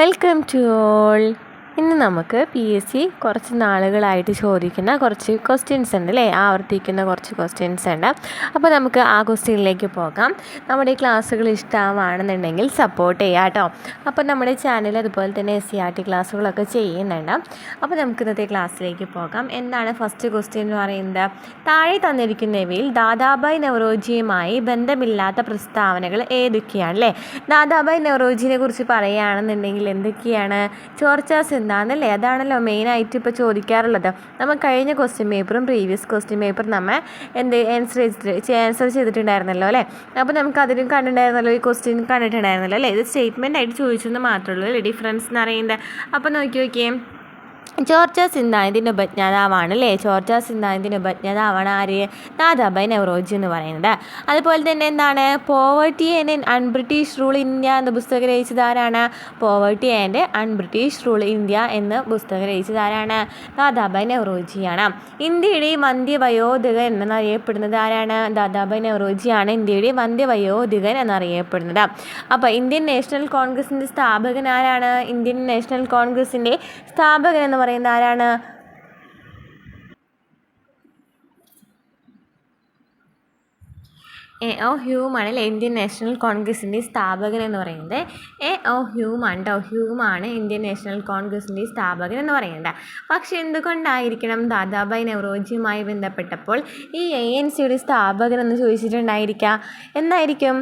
Welcome to all. ഇന്ന് നമുക്ക് PSC കുറച്ച് നാളുകളായിട്ട് ചോദിക്കുന്ന കുറച്ച് ക്വസ്റ്റ്യൻസ് ഉണ്ട് അല്ലേ, ആവർത്തിക്കുന്ന കുറച്ച് ക്വസ്റ്റ്യൻസ് ഉണ്ട്. അപ്പോൾ നമുക്ക് ആ ക്വസ്റ്റ്യനിലേക്ക് പോകാം. നമ്മുടെ ഈ ക്ലാസ്സുകൾ ഇഷ്ടമാണെന്നുണ്ടെങ്കിൽ സപ്പോർട്ട് ചെയ്യാം കേട്ടോ. അപ്പോൾ നമ്മുടെ ചാനൽ അതുപോലെ തന്നെ SCERT ക്ലാസ്സുകളൊക്കെ ചെയ്യുന്നുണ്ട്. അപ്പോൾ നമുക്ക് ഇന്നത്തെ ക്ലാസ്സിലേക്ക് പോകാം. എന്താണ് ഫസ്റ്റ് ക്വസ്റ്റ്യൻ എന്ന് പറയുന്നത്? താഴെ തന്നിരിക്കുന്നവയിൽ ദാദാഭായ് നവറോജിയുമായി ബന്ധമില്ലാത്ത പ്രസ്താവനകൾ ഏതൊക്കെയാണ് അല്ലേ? ദാദാഭായ് നവറോജിനെ കുറിച്ച് പറയുകയാണെന്നുണ്ടെങ്കിൽ എന്തൊക്കെയാണ്? ചോർച്ചാസ് എന്താണെന്നല്ലേ, അതാണല്ലോ മെയിനായിട്ട് ഇപ്പോൾ ചോദിക്കാറുള്ളത്. നമ്മൾ കഴിഞ്ഞ ക്വസ്റ്റ്യൻ പേപ്പറും പ്രീവിയസ് ക്വസ്റ്റ്യൻ പേപ്പർ നമ്മൾ ആൻസർ ചെയ്തിട്ടുണ്ടായിരുന്നല്ലോ അല്ലേ. അപ്പോൾ നമുക്ക് അതിനും കണ്ടിട്ടുണ്ടായിരുന്നല്ലോ, ഈ ക്വസ്റ്റ്യൻ കണ്ടിട്ടുണ്ടായിരുന്നല്ലോ അല്ലേ. ഇത് സ്റ്റേറ്റ്മെൻ്റ് ആയിട്ട് ചോദിച്ചെന്ന് മാത്രമേ ഉള്ളൂ അല്ലേ, ഡിഫറൻസ് എന്ന് പറയുന്നത്. അപ്പോൾ നോക്കിയേ, ചോർച്ചാ സിദ്ധാന്തത്തിൻ്റെ ഉപജ്ഞാതാവാണ് അല്ലേ. ചോർച്ചാ സിദ്ധാന്തത്തിൻ്റെ ഉപജ്ഞാതാവാണ് ആര്? ദാദാഭായ് നവറോജി എന്ന് പറയുന്നത്. അതുപോലെ തന്നെ എന്താണ്? Poverty and un-British rule India എന്ന പുസ്തകം രചിച്ചത് ആരാണ്? Poverty and un-British rule India എന്ന പുസ്തകം രചിച്ചത് ആരാണ്? ദാദാഭായ് നവറോജിയാണ്. ഇന്ത്യയുടെ വന്ധ്യവയോധികൻ എന്നറിയപ്പെടുന്നത് ആരാണ്? ദാദാഭായ് നവറോജിയാണ് ഇന്ത്യയുടെ വന്ധ്യവയോധികൻ എന്നറിയപ്പെടുന്നത്. അപ്പോൾ ഇന്ത്യൻ നാഷണൽ കോൺഗ്രസിൻ്റെ സ്ഥാപകൻ ആരാണ്? ഇന്ത്യൻ നാഷണൽ കോൺഗ്രസിൻ്റെ സ്ഥാപകൻ എന്ന് പറയുന്നത് ആരാണ്? A.O. ഹ്യൂം ആണ് അല്ലേ ഇന്ത്യൻ നാഷണൽ കോൺഗ്രസിൻ്റെ സ്ഥാപകൻ എന്ന് പറയുന്നത്. A.O. ഹ്യൂം ആണ് കേട്ടോ. ഹ്യൂമാണ് ഇന്ത്യൻ നാഷണൽ കോൺഗ്രസിൻ്റെ സ്ഥാപകൻ എന്ന് പറയുന്നത്. പക്ഷെ എന്തുകൊണ്ടായിരിക്കണം ദാദാഭായ് നവറോജിയുമായി ബന്ധപ്പെട്ടപ്പോൾ ഈ ANC സ്ഥാപകൻ എന്ന് ചോദിച്ചിട്ടുണ്ടായിരിക്കുക? എന്തായിരിക്കും?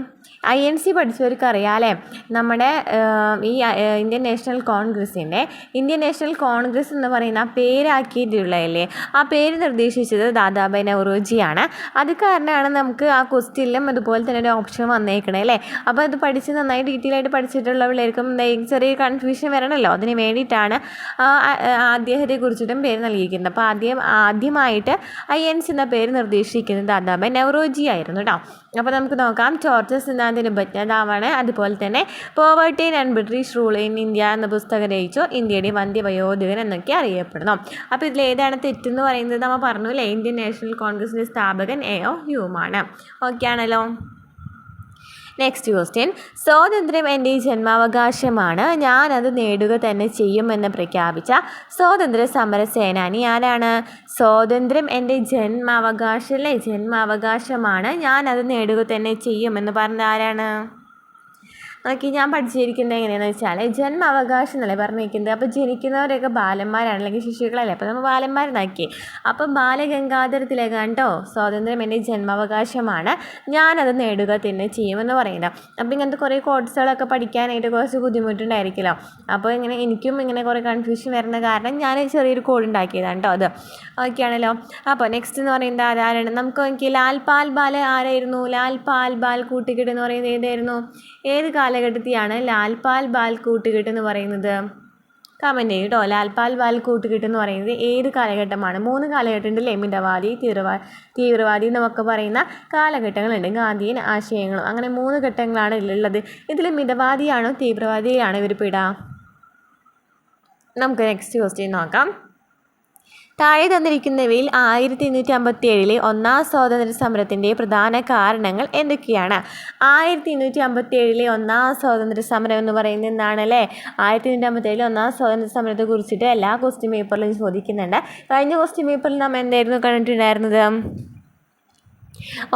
INC പഠിച്ചവർക്ക് അറിയാമല്ലേ, നമ്മുടെ ഈ ഇന്ത്യൻ നാഷണൽ കോൺഗ്രസ് എന്ന് പറയുന്ന പേരാക്കിയിട്ടുള്ളതല്ലേ, ആ പേര് നിർദ്ദേശിച്ചത് ദാദാഭായ് നവറോജിയാണ്. അത് കാരണമാണ് നമുക്ക് ആ ക്വസ്റ്റ്യനിലും അതുപോലെ തന്നെ ഒരു ഓപ്ഷൻ വന്നേക്കണേ അല്ലേ. അപ്പോൾ അത് പഠിച്ച് നന്നായി ഡീറ്റെയിൽ ആയിട്ട് പഠിച്ചിട്ടുള്ള പിള്ളേർക്കും ചെറിയ കൺഫ്യൂഷൻ വരണമല്ലോ, അതിന് വേണ്ടിയിട്ടാണ് അദ്ദേഹത്തെ കുറിച്ചിട്ടും പേര് നൽകിയിരിക്കുന്നത്. അപ്പോൾ ആദ്യമായിട്ട് INC എന്ന പേര് നിർദ്ദേശിക്കുന്നത് ദാദാഭായ് നവറോജി ആയിരുന്നു കേട്ടോ. അപ്പോൾ നമുക്ക് നോക്കാം. ചോർച്ചാ സിദ്ധാന്തത്തിൻ്റെ ഉപജ്ഞാതാവാണ്. അതുപോലെ തന്നെ poverty and un-British rule in India എന്ന പുസ്തകം രചിച്ചു. ഇന്ത്യയുടെ വന്ധ്യവയോധികൻ എന്നൊക്കെ അറിയപ്പെടുന്നു. അപ്പോൾ ഇതിൽ ഏതാണ് തെറ്റെന്ന് പറയുന്നത് നമ്മൾ പറഞ്ഞു അല്ലേ, ഇന്ത്യൻ നാഷണൽ കോൺഗ്രസിൻ്റെ സ്ഥാപകൻ A.O. ഹ്യൂമാണ്. ഓക്കെ ആണല്ലോ. Next question. സ്വാതന്ത്ര്യം എൻ്റെ ജന്മാവകാശമാണ്, ഞാനത് നേടുക തന്നെ ചെയ്യുമെന്ന് പ്രഖ്യാപിച്ച സ്വാതന്ത്ര്യ സമര സേനാനി ആരാണ്? സ്വാതന്ത്ര്യം എൻ്റെ ജന്മാവകാശമാണ്, ഞാനത് നേടുക തന്നെ ചെയ്യുമെന്ന് പറഞ്ഞ ആരാണ്? നോക്കി, ഞാൻ പഠിച്ചിരിക്കുന്നത് എങ്ങനെയാണെന്ന് വെച്ചാൽ ജന്മാവകാശം എന്നല്ലേ പറഞ്ഞിരിക്കുന്നത്. അപ്പോൾ ജനിക്കുന്നവരൊക്കെ ബാലന്മാരാണ് അല്ലെങ്കിൽ ശിശുക്കളല്ലേ, അപ്പോൾ നമ്മൾ ബാലന്മാരെന്നാക്കി. അപ്പോൾ ബാലഗംഗാധര തിലകാണ് കേട്ടോ സ്വാതന്ത്ര്യം എൻ്റെ ജന്മാവകാശമാണ്, ഞാനത് നേടുക തന്നെ ചെയ്യുമെന്ന് പറയുന്നത്. അപ്പോൾ ഇങ്ങനത്തെ കുറേ കോഡ്സുകളൊക്കെ പഠിക്കാനായിട്ട് കുറച്ച് ബുദ്ധിമുട്ടുണ്ടായിരിക്കുമല്ലോ. അപ്പോൾ എനിക്കും ഇങ്ങനെ കുറേ കൺഫ്യൂഷൻ വരുന്ന കാരണം ഞാൻ ചെറിയൊരു കോഡ് ഉണ്ടാക്കിയതാണ് കേട്ടോ അത്. ഓക്കെ ആണല്ലോ. അപ്പോൾ നെക്സ്റ്റ് എന്ന് പറയുന്നത് ആരാണ്? നമുക്ക് നോക്കി, ലാൽ പാൽ ബാൽ ആരായിരുന്നു? ലാൽ പാൽ ബാൽ കൂട്ടുകെട്ട് എന്ന് പറയുന്നത് ഏതായിരുന്നു? ഏത് കാലഘട്ടത്തെയാണ് ലാൽ പാൽ ബാൽ കൂട്ടുകെട്ട് എന്ന് പറയുന്നത്? കമൻറ്റ് ചെയ്യും കേട്ടോ. ലാൽ പാൽ ബാൽ കൂട്ടുകെട്ട് എന്ന് പറയുന്നത് ഏത് കാലഘട്ടമാണ്? 3 കാലഘട്ടമുണ്ട് അല്ലേ. മിതവാദി, തീവ്രവാദി എന്നൊക്കെ പറയുന്ന കാലഘട്ടങ്ങളുണ്ട്. ഗാന്ധിയൻ ആശയങ്ങളും അങ്ങനെ 3 ഘട്ടങ്ങളാണ് ഉള്ളത്. ഇതിൽ മിതവാദിയാണോ തീവ്രവാദിയാണോ ഇവർ പെടുക? നമുക്ക് നെക്സ്റ്റ് ക്വസ്റ്റ്യൻ നോക്കാം. താഴെ തന്നിരിക്കുന്നവയിൽ 1857 ഒന്നാം സ്വാതന്ത്ര്യ സമരത്തിൻ്റെ പ്രധാന കാരണങ്ങൾ എന്തൊക്കെയാണ്? 1857 ഒന്നാം സ്വാതന്ത്ര്യ സമരം എന്ന് പറയുന്നത് എന്താണല്ലേ? 1857 ഒന്നാം സ്വാതന്ത്ര്യ സമരത്തെ കുറിച്ചിട്ട് എല്ലാ ക്വസ്റ്റ്യൻ പേപ്പറിലും ചോദിക്കുന്നുണ്ട്. കഴിഞ്ഞ ക്വസ്റ്റ്യൻ പേപ്പറിൽ നമ്മൾ എന്തായിരുന്നു കണ്ടിട്ടുണ്ടായിരുന്നത്?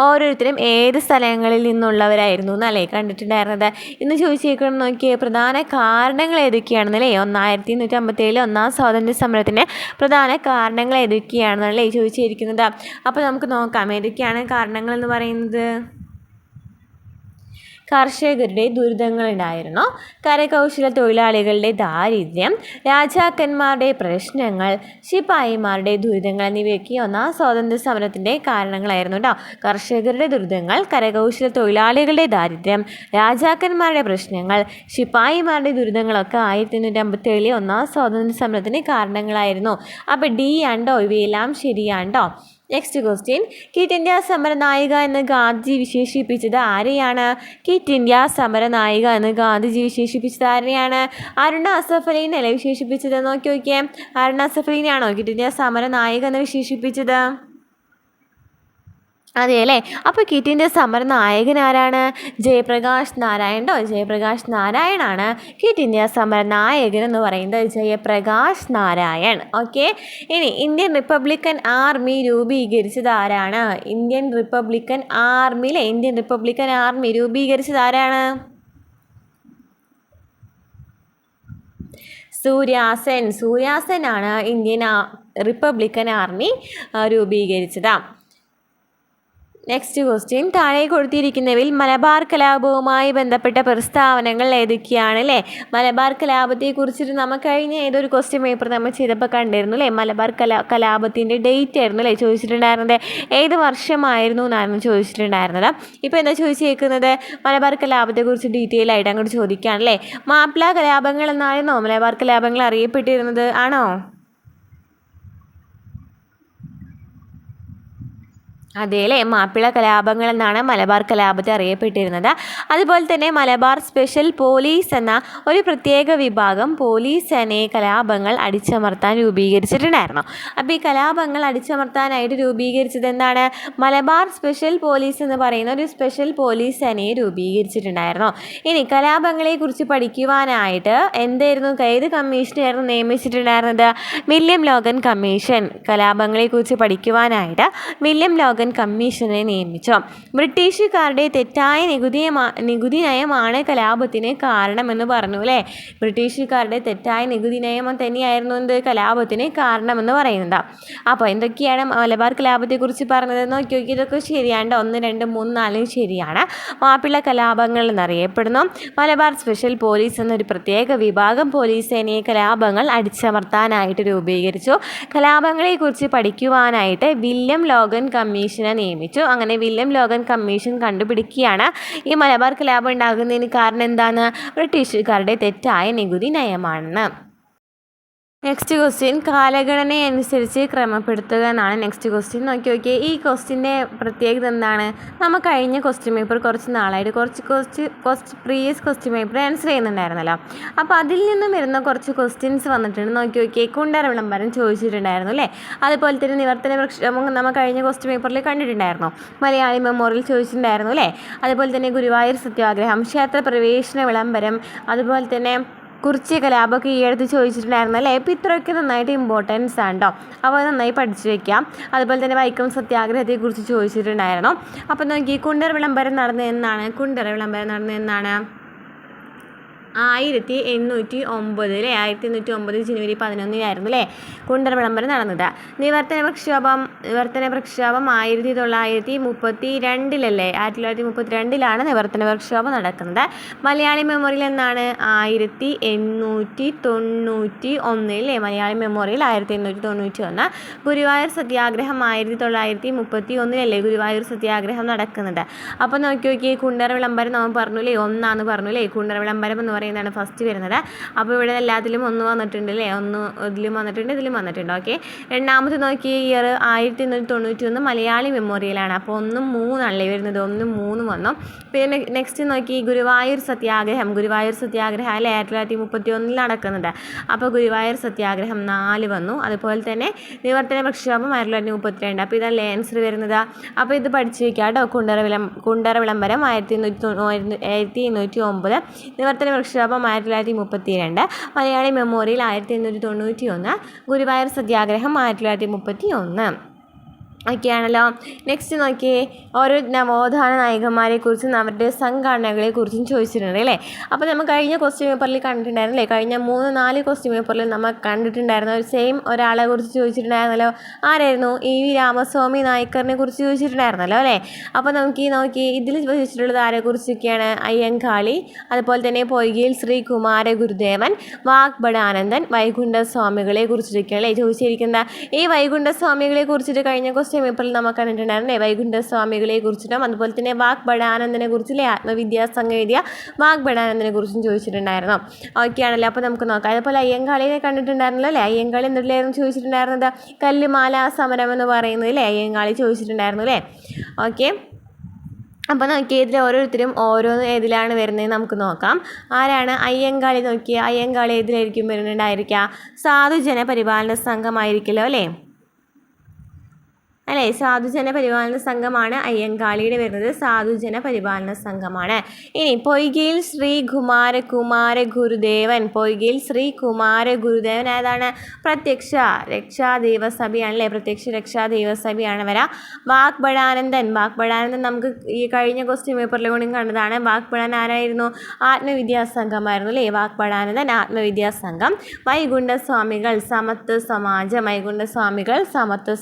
ഓരോരുത്തരും ഏത് സ്ഥലങ്ങളിൽ നിന്നുള്ളവരായിരുന്നു എന്നല്ലേ കണ്ടിട്ടുണ്ടായിരുന്നത്. ഇന്ന് ചോദിച്ചേക്കണം നോക്കിയേ, പ്രധാന കാരണങ്ങൾ ഏതൊക്കെയാണെന്നല്ലേ. 1857 ഒന്നാം സ്വാതന്ത്ര്യ സമരത്തിൻ്റെ പ്രധാന കാരണങ്ങൾ ഏതൊക്കെയാണെന്നല്ലേ ചോദിച്ചിരിക്കുന്നത്. അപ്പോൾ നമുക്ക് നോക്കാം ഏതൊക്കെയാണ് കാരണങ്ങൾ എന്ന് പറയുന്നത്. കർഷകരുടെ ദുരിതങ്ങളുണ്ടായിരുന്നു, കരകൗശല തൊഴിലാളികളുടെ ദാരിദ്ര്യം, രാജാക്കന്മാരുടെ പ്രശ്നങ്ങൾ, ശിപായിമാരുടെ ദുരിതങ്ങൾ എന്നിവയൊക്കെ ഒന്നാം സ്വാതന്ത്ര്യ സമരത്തിൻ്റെ കാരണങ്ങളായിരുന്നു കേട്ടോ. കർഷകരുടെ ദുരിതങ്ങൾ, കരകൗശല തൊഴിലാളികളുടെ ദാരിദ്ര്യം, രാജാക്കന്മാരുടെ പ്രശ്നങ്ങൾ, ശിപായിമാരുടെ ദുരിതങ്ങളൊക്കെ 1857 ഒന്നാം സ്വാതന്ത്ര്യ സമരത്തിൻ്റെ കാരണങ്ങളായിരുന്നു. അപ്പോൾ D ആണ്ടോ ഇവയെല്ലാം ശരിയാണ്ടോ. Next question. ക്വിറ്റ് ഇന്ത്യ സമരനായിക എന്ന് ഗാന്ധിജി വിശേഷിപ്പിച്ചത് ആരെയാണ്? ക്വിറ്റ് ഇന്ത്യ സമരനായിക എന്ന് ഗാന്ധിജി വിശേഷിപ്പിച്ചത് ആരെയാണ്? അരുണ അസഫ് അലീനെ വിശേഷിപ്പിച്ചത്. നോക്കിയേ, അരുണ അസഫ് അലീനെയാണോ ക്വിറ്റ് ഇന്ത്യ സമരനായിക എന്ന് വിശേഷിപ്പിച്ചത്? അതെ അല്ലേ. അപ്പോൾ ക്വിറ്റ് ഇന്ത്യ സമര നായകൻ ആരാണ്? ജയപ്രകാശ് നാരായൺ ജയപ്രകാശ് നാരായണാണ് ക്വിറ്റ് ഇന്ത്യ സമര നായകൻ എന്ന് പറയുന്നത്. ജയപ്രകാശ് നാരായൺ. ഓക്കെ. ഇനി ഇന്ത്യൻ റിപ്പബ്ലിക്കൻ ആർമി രൂപീകരിച്ചത് ആരാണ്? ഇന്ത്യൻ റിപ്പബ്ലിക്കൻ ആർമി രൂപീകരിച്ചത് ആരാണ്? സൂര്യാസെനാണ് ഇന്ത്യൻ റിപ്പബ്ലിക്കൻ ആർമി രൂപീകരിച്ചത്. നെക്സ്റ്റ് ക്വസ്റ്റ്യൻ, താഴെ കൊടുത്തിരിക്കുന്നവയിൽ മലബാർ കലാപവുമായി ബന്ധപ്പെട്ട പ്രസ്താവനകൾ ഏതൊക്കെയാണ്? അല്ലേ, മലബാർ കലാപത്തെക്കുറിച്ചിട്ട് നമുക്ക് കഴിഞ്ഞ ഏതൊരു ക്വസ്റ്റ്യൻ പേപ്പർ നമ്മൾ ചെയ്തപ്പോൾ കണ്ടിരുന്നു അല്ലേ. മലബാർ കലാപത്തിൻ്റെ ഡേറ്റ് ആയിരുന്നു അല്ലേ ചോദിച്ചിട്ടുണ്ടായിരുന്നത്. ഏത് വർഷമായിരുന്നു എന്നായിരുന്നു ചോദിച്ചിട്ടുണ്ടായിരുന്നത്. ഇപ്പോൾ എന്താ ചോദിച്ചേക്കുന്നത്? മലബാർ കലാപത്തെക്കുറിച്ച് ഡീറ്റെയിൽ ആയിട്ട് അങ്ങോട്ട് ചോദിക്കുകയാണല്ലേ. മാപ്പിള കലാപങ്ങൾ എന്നായിരുന്നോ മലബാർ കലാപങ്ങൾ അറിയപ്പെട്ടിരുന്നത്? ആണോ? അതെ അല്ലേ, മാപ്പിള കലാപങ്ങൾ എന്നാണ് മലബാർ കലാപത്തെ അറിയപ്പെട്ടിരുന്നത്. അതുപോലെ തന്നെ മലബാർ സ്പെഷ്യൽ പോലീസ് എന്ന ഒരു പ്രത്യേക വിഭാഗം പോലീസ് സേനയെ കലാപങ്ങൾ അടിച്ചമർത്താൻ രൂപീകരിച്ചിട്ടുണ്ടായിരുന്നു. അപ്പോൾ ഈ കലാപങ്ങൾ അടിച്ചമർത്താനായിട്ട് രൂപീകരിച്ചത് എന്താണ്? മലബാർ സ്പെഷ്യൽ പോലീസ് എന്ന് പറയുന്ന ഒരു സ്പെഷ്യൽ പോലീസ് സേനയെ രൂപീകരിച്ചിട്ടുണ്ടായിരുന്നു. ഇനി കലാപങ്ങളെക്കുറിച്ച് പഠിക്കുവാനായിട്ട് ഏത് കമ്മീഷനായിരുന്നു നിയമിച്ചിട്ടുണ്ടായിരുന്നത്? William Logan commission. കലാപങ്ങളെക്കുറിച്ച് പഠിക്കുവാനായിട്ട് വില്യം ലോഗൻ കമ്മീഷനെ നിയമിച്ചു. ബ്രിട്ടീഷുകാരുടെ തെറ്റായ നികുതി നയമാണ് കലാപത്തിന് കാരണമെന്ന് പറഞ്ഞു അല്ലേ. ബ്രിട്ടീഷുകാരുടെ തെറ്റായ നികുതി നയം തന്നെയായിരുന്നു കലാപത്തിന് കാരണമെന്ന് പറയുന്നത്. അപ്പോൾ എന്തൊക്കെയാണ് മലബാർ കലാപത്തെക്കുറിച്ച് പറഞ്ഞത് നോക്കി. ഇതൊക്കെ ശരിയാണ്. 1, 2, 3, 4 ശരിയാണ്. മാപ്പിള കലാപങ്ങൾ എന്നറിയപ്പെടുന്നു. മലബാർ സ്പെഷ്യൽ പോലീസ് എന്നൊരു പ്രത്യേക വിഭാഗം പോലീസ് സേനയെ കലാപങ്ങൾ അടിച്ചമർത്താനായിട്ട് രൂപീകരിച്ചു. കലാപങ്ങളെക്കുറിച്ച് പഠിക്കുവാനായിട്ട് വില്യം ലോഗൻ കമ്മീഷനെ നിയമിച്ചു. അങ്ങനെ വില്യം ലോഗൻ കമ്മീഷൻ കണ്ടുപിടിക്കുകയാണ് ഈ മലബാർ കലാപം ഉണ്ടാകുന്നതിന് കാരണം എന്താണ്? ബ്രിട്ടീഷുകാരുടെ തെറ്റായ നികുതി നയമാണെന്ന്. നെക്സ്റ്റ് ക്വസ്റ്റ്യൻ, കാലഗണനയനുസരിച്ച് ക്രമപ്പെടുത്തുക എന്നാണ് നെക്സ്റ്റ് ക്വസ്റ്റ്യൻ. നോക്കി. ഈ ക്വസ്റ്റ്യൻ്റെ പ്രത്യേകത എന്താണ്? നമ്മൾ കഴിഞ്ഞ ക്വസ്റ്റ്യൻ പേപ്പർ കുറച്ച് നാളായിട്ട് കുറച്ച് പ്രീവിയസ് ക്വസ്റ്റ്യൻ പേപ്പർ ആൻസർ ചെയ്യുന്നുണ്ടായിരുന്നല്ലോ. അപ്പോൾ അതിൽ നിന്നും വരുന്ന കുറച്ച് ക്വസ്റ്റ്യൻസ് വന്നിട്ടുണ്ട്. നോക്കി. കുണ്ടറ വിളംബരം ചോദിച്ചിട്ടുണ്ടായിരുന്നു അല്ലേ. അതുപോലെ തന്നെ നിവർത്തന പ്രക്ഷോഭം നമ്മൾ കഴിഞ്ഞ ക്വസ്റ്റ്യൻ പേപ്പറിൽ കണ്ടിട്ടുണ്ടായിരുന്നു. മലയാളി മെമ്മോറിയൽ ചോദിച്ചിട്ടുണ്ടായിരുന്നു അല്ലേ. അതുപോലെ തന്നെ ഗുരുവായൂർ സത്യാഗ്രഹം, ക്ഷേത്ര പ്രവേശന വിളംബരം, അതുപോലെ തന്നെ കുറിച്യ കലാപമൊക്കെ ഈ അടുത്ത് ചോദിച്ചിട്ടുണ്ടായിരുന്നു അല്ലേ. അപ്പോൾ ഇത്രയൊക്കെ നന്നായിട്ട് ഇമ്പോർട്ടൻസ് ആണ് കേട്ടോ. അപ്പോൾ നന്നായി പഠിച്ചു വയ്ക്കാം. അതുപോലെ തന്നെ വൈക്കം സത്യാഗ്രഹത്തെക്കുറിച്ച് ചോദിച്ചിട്ടുണ്ടായിരുന്നു. അപ്പോൾ നോക്കി, കുണ്ടറ വിളംബരം നടന്നത് എന്നാണ്? 1809 അല്ലേ. 1809 ജനുവരി 11 അല്ലേ കുണ്ടറ വിളംബരം നടന്നത്. നിവർത്തന പ്രക്ഷോഭം 1932 അല്ലേ. 1932 നിവർത്തന പ്രക്ഷോഭം നടക്കുന്നത്. മലയാളി മെമ്മോറിയൽ എന്നാണ്? 1891 അല്ലേ. മലയാളി മെമ്മോറിയൽ 1891. ഗുരുവായൂർ സത്യാഗ്രഹം 1931 അല്ലേ ഗുരുവായൂർ സത്യാഗ്രഹം നടക്കുന്നത്. അപ്പോൾ നോക്കി, കുണ്ടറ വിളംബരം നമ്മൾ പറഞ്ഞു അല്ലേ, 1 പറഞ്ഞു അല്ലേ. കുണ്ടറ വിളംബരം എന്ന് പറയുന്നതാണ് ഫസ്റ്റ് വരുന്നത്. അപ്പോൾ ഇവിടെ എല്ലാത്തിലും 1 വന്നിട്ടുണ്ട് അല്ലേ. 1 ഇതിലും വന്നിട്ടുണ്ട്, ഇതിലും വന്നിട്ടുണ്ട്. ഓക്കെ. രണ്ടാമത് നോക്കി, ഇയർ 1891 മലയാളി മെമ്മോറിയലാണ്. അപ്പോൾ 1, 3 ആണല്ലേ വരുന്നത്. 1, 3 വന്നു. പിന്നെ നെക്സ്റ്റ് നോക്കി, ഗുരുവായൂർ സത്യാഗ്രഹം അല്ലേ 1931 നടക്കുന്നത്. അപ്പോൾ ഗുരുവായൂർ സത്യാഗ്രഹം 4 വന്നു. അതുപോലെ തന്നെ നിവർത്തന പ്രക്ഷോഭം 1932. അപ്പോൾ ഇതല്ലേ ആൻസർ വരുന്നത്. അപ്പോൾ ഇത് പഠിച്ചു വയ്ക്കാം കേട്ടോ. കുണ്ടറ വിളംബരം 1809, നിവർത്തന പ്രക്ഷോഭം 1932, മലയാളി മെമ്മോറിയൽ 1891, ഗുരുവായൂർ സത്യാഗ്രഹം 1931. ഒക്കെയാണല്ലോ. നെക്സ്റ്റ് നോക്കിയേ, ഓരോ നവോത്ഥാന നായകന്മാരെക്കുറിച്ചും അവരുടെ സംഘടനകളെക്കുറിച്ചും ചോദിച്ചിട്ടുണ്ട് അല്ലേ. അപ്പോൾ നമ്മൾ കഴിഞ്ഞ ക്വസ്റ്റ്യൻ പേപ്പറിൽ കണ്ടിട്ടുണ്ടായിരുന്നു അല്ലേ. കഴിഞ്ഞ 3-4 ക്വസ്റ്റ്യൻ പേപ്പറിൽ നമ്മൾ കണ്ടിട്ടുണ്ടായിരുന്നു. സെയിം ഒരാളെ കുറിച്ച് ചോദിച്ചിട്ടുണ്ടായിരുന്നല്ലോ. ആരായിരുന്നു? EV രാമസ്വാമി നായ്ക്കറിനെ കുറിച്ച് ചോദിച്ചിട്ടുണ്ടായിരുന്നല്ലോ അല്ലേ. അപ്പോൾ നോക്കി ഇതിൽ ചോദിച്ചിട്ടുള്ളത് ആരെക്കുറിച്ചൊക്കെയാണ്? അയ്യങ്കാളി, അതുപോലെ തന്നെ പൊയ്കയിൽ ശ്രീ കുമാര ഗുരുദേവൻ, വാഗ്ഭടാനന്ദൻ, വൈകുണ്ഠസ്വാമികളെ കുറിച്ചിട്ടൊക്കെയാണ് അല്ലേ ചോദിച്ചിരിക്കുന്നത്. ഈ വൈകുണ്ഠസ്വാമികളെ കുറിച്ചിട്ട് കഴിഞ്ഞ പേപ്പറിൽ നമ്മൾ കണ്ടിട്ടുണ്ടായിരുന്നേ. വൈകുണ്ഠസ്വാമികളെ കുറിച്ചിട്ടും അതുപോലെ തന്നെ വാഗ്ഭടാനന്ദനെ കുറിച്ചില്ലേ, ആത്മവിദ്യാസംഘം എഴുതിയ വാഗ്ഭടാനന്ദനെ കുറിച്ചും ചോദിച്ചിട്ടുണ്ടായിരുന്നു. ഓക്കെയാണല്ലോ. അപ്പോൾ നമുക്ക് നോക്കാം. അതുപോലെ അയ്യങ്കാളിനെ കണ്ടിട്ടുണ്ടായിരുന്നല്ലോ അല്ലേ. അയ്യങ്കാളി എന്തിലായിരുന്നു ചോദിച്ചിട്ടുണ്ടായിരുന്നത്? കല്ലുമാല സമരം എന്ന് പറയുന്നത് അല്ലേ അയ്യങ്കാളി ചോദിച്ചിട്ടുണ്ടായിരുന്നു അല്ലേ. ഓക്കെ. അപ്പോൾ നോക്കിയേ, ഇതിൽ ഓരോരുത്തരും ഓരോന്ന് ഏതിലാണ് വരുന്നത് നമുക്ക് നോക്കാം. ആരാണ് അയ്യങ്കാളി? നോക്കിയേ, അയ്യങ്കാളി ഏതിലായിരിക്കും വരുന്നുണ്ടായിരിക്കുക? സാധുജന പരിപാലന സംഘമായിരിക്കുമല്ലോ അല്ലേ. അല്ലേ? സാധുജന പരിപാലന സംഘമാണ് അയ്യങ്കാളിയുടെ വരുന്നത്. സാധുജന പരിപാലന സംഘമാണ്. ഇനി പൊയ്കയിൽ ശ്രീ കുമാര ഗുരുദേവൻ. പൊയ്കയിൽ ശ്രീ കുമാര ഗുരുദേവൻ ഏതാണ്? പ്രത്യക്ഷ രക്ഷാ ദൈവസഭയാണ് അല്ലേ? പ്രത്യക്ഷ രക്ഷാ ദൈവസഭയാണ് വരാ. വാഗ്ഭടാനന്ദൻ നമുക്ക് ഈ കഴിഞ്ഞ ക്വസ്റ്റ്യൻ പേപ്പറിൽ കൂടി കണ്ടതാണ്. വാഗ്ഭടാനന്ദൻ ആരായിരുന്നു? ആത്മവിദ്യാസംഘമായിരുന്നു അല്ലേ? വാഗ്ഭടാനന്ദൻ ആത്മവിദ്യാസംഘം. വൈകുണ്ഠസ്വാമികൾ സമത്വ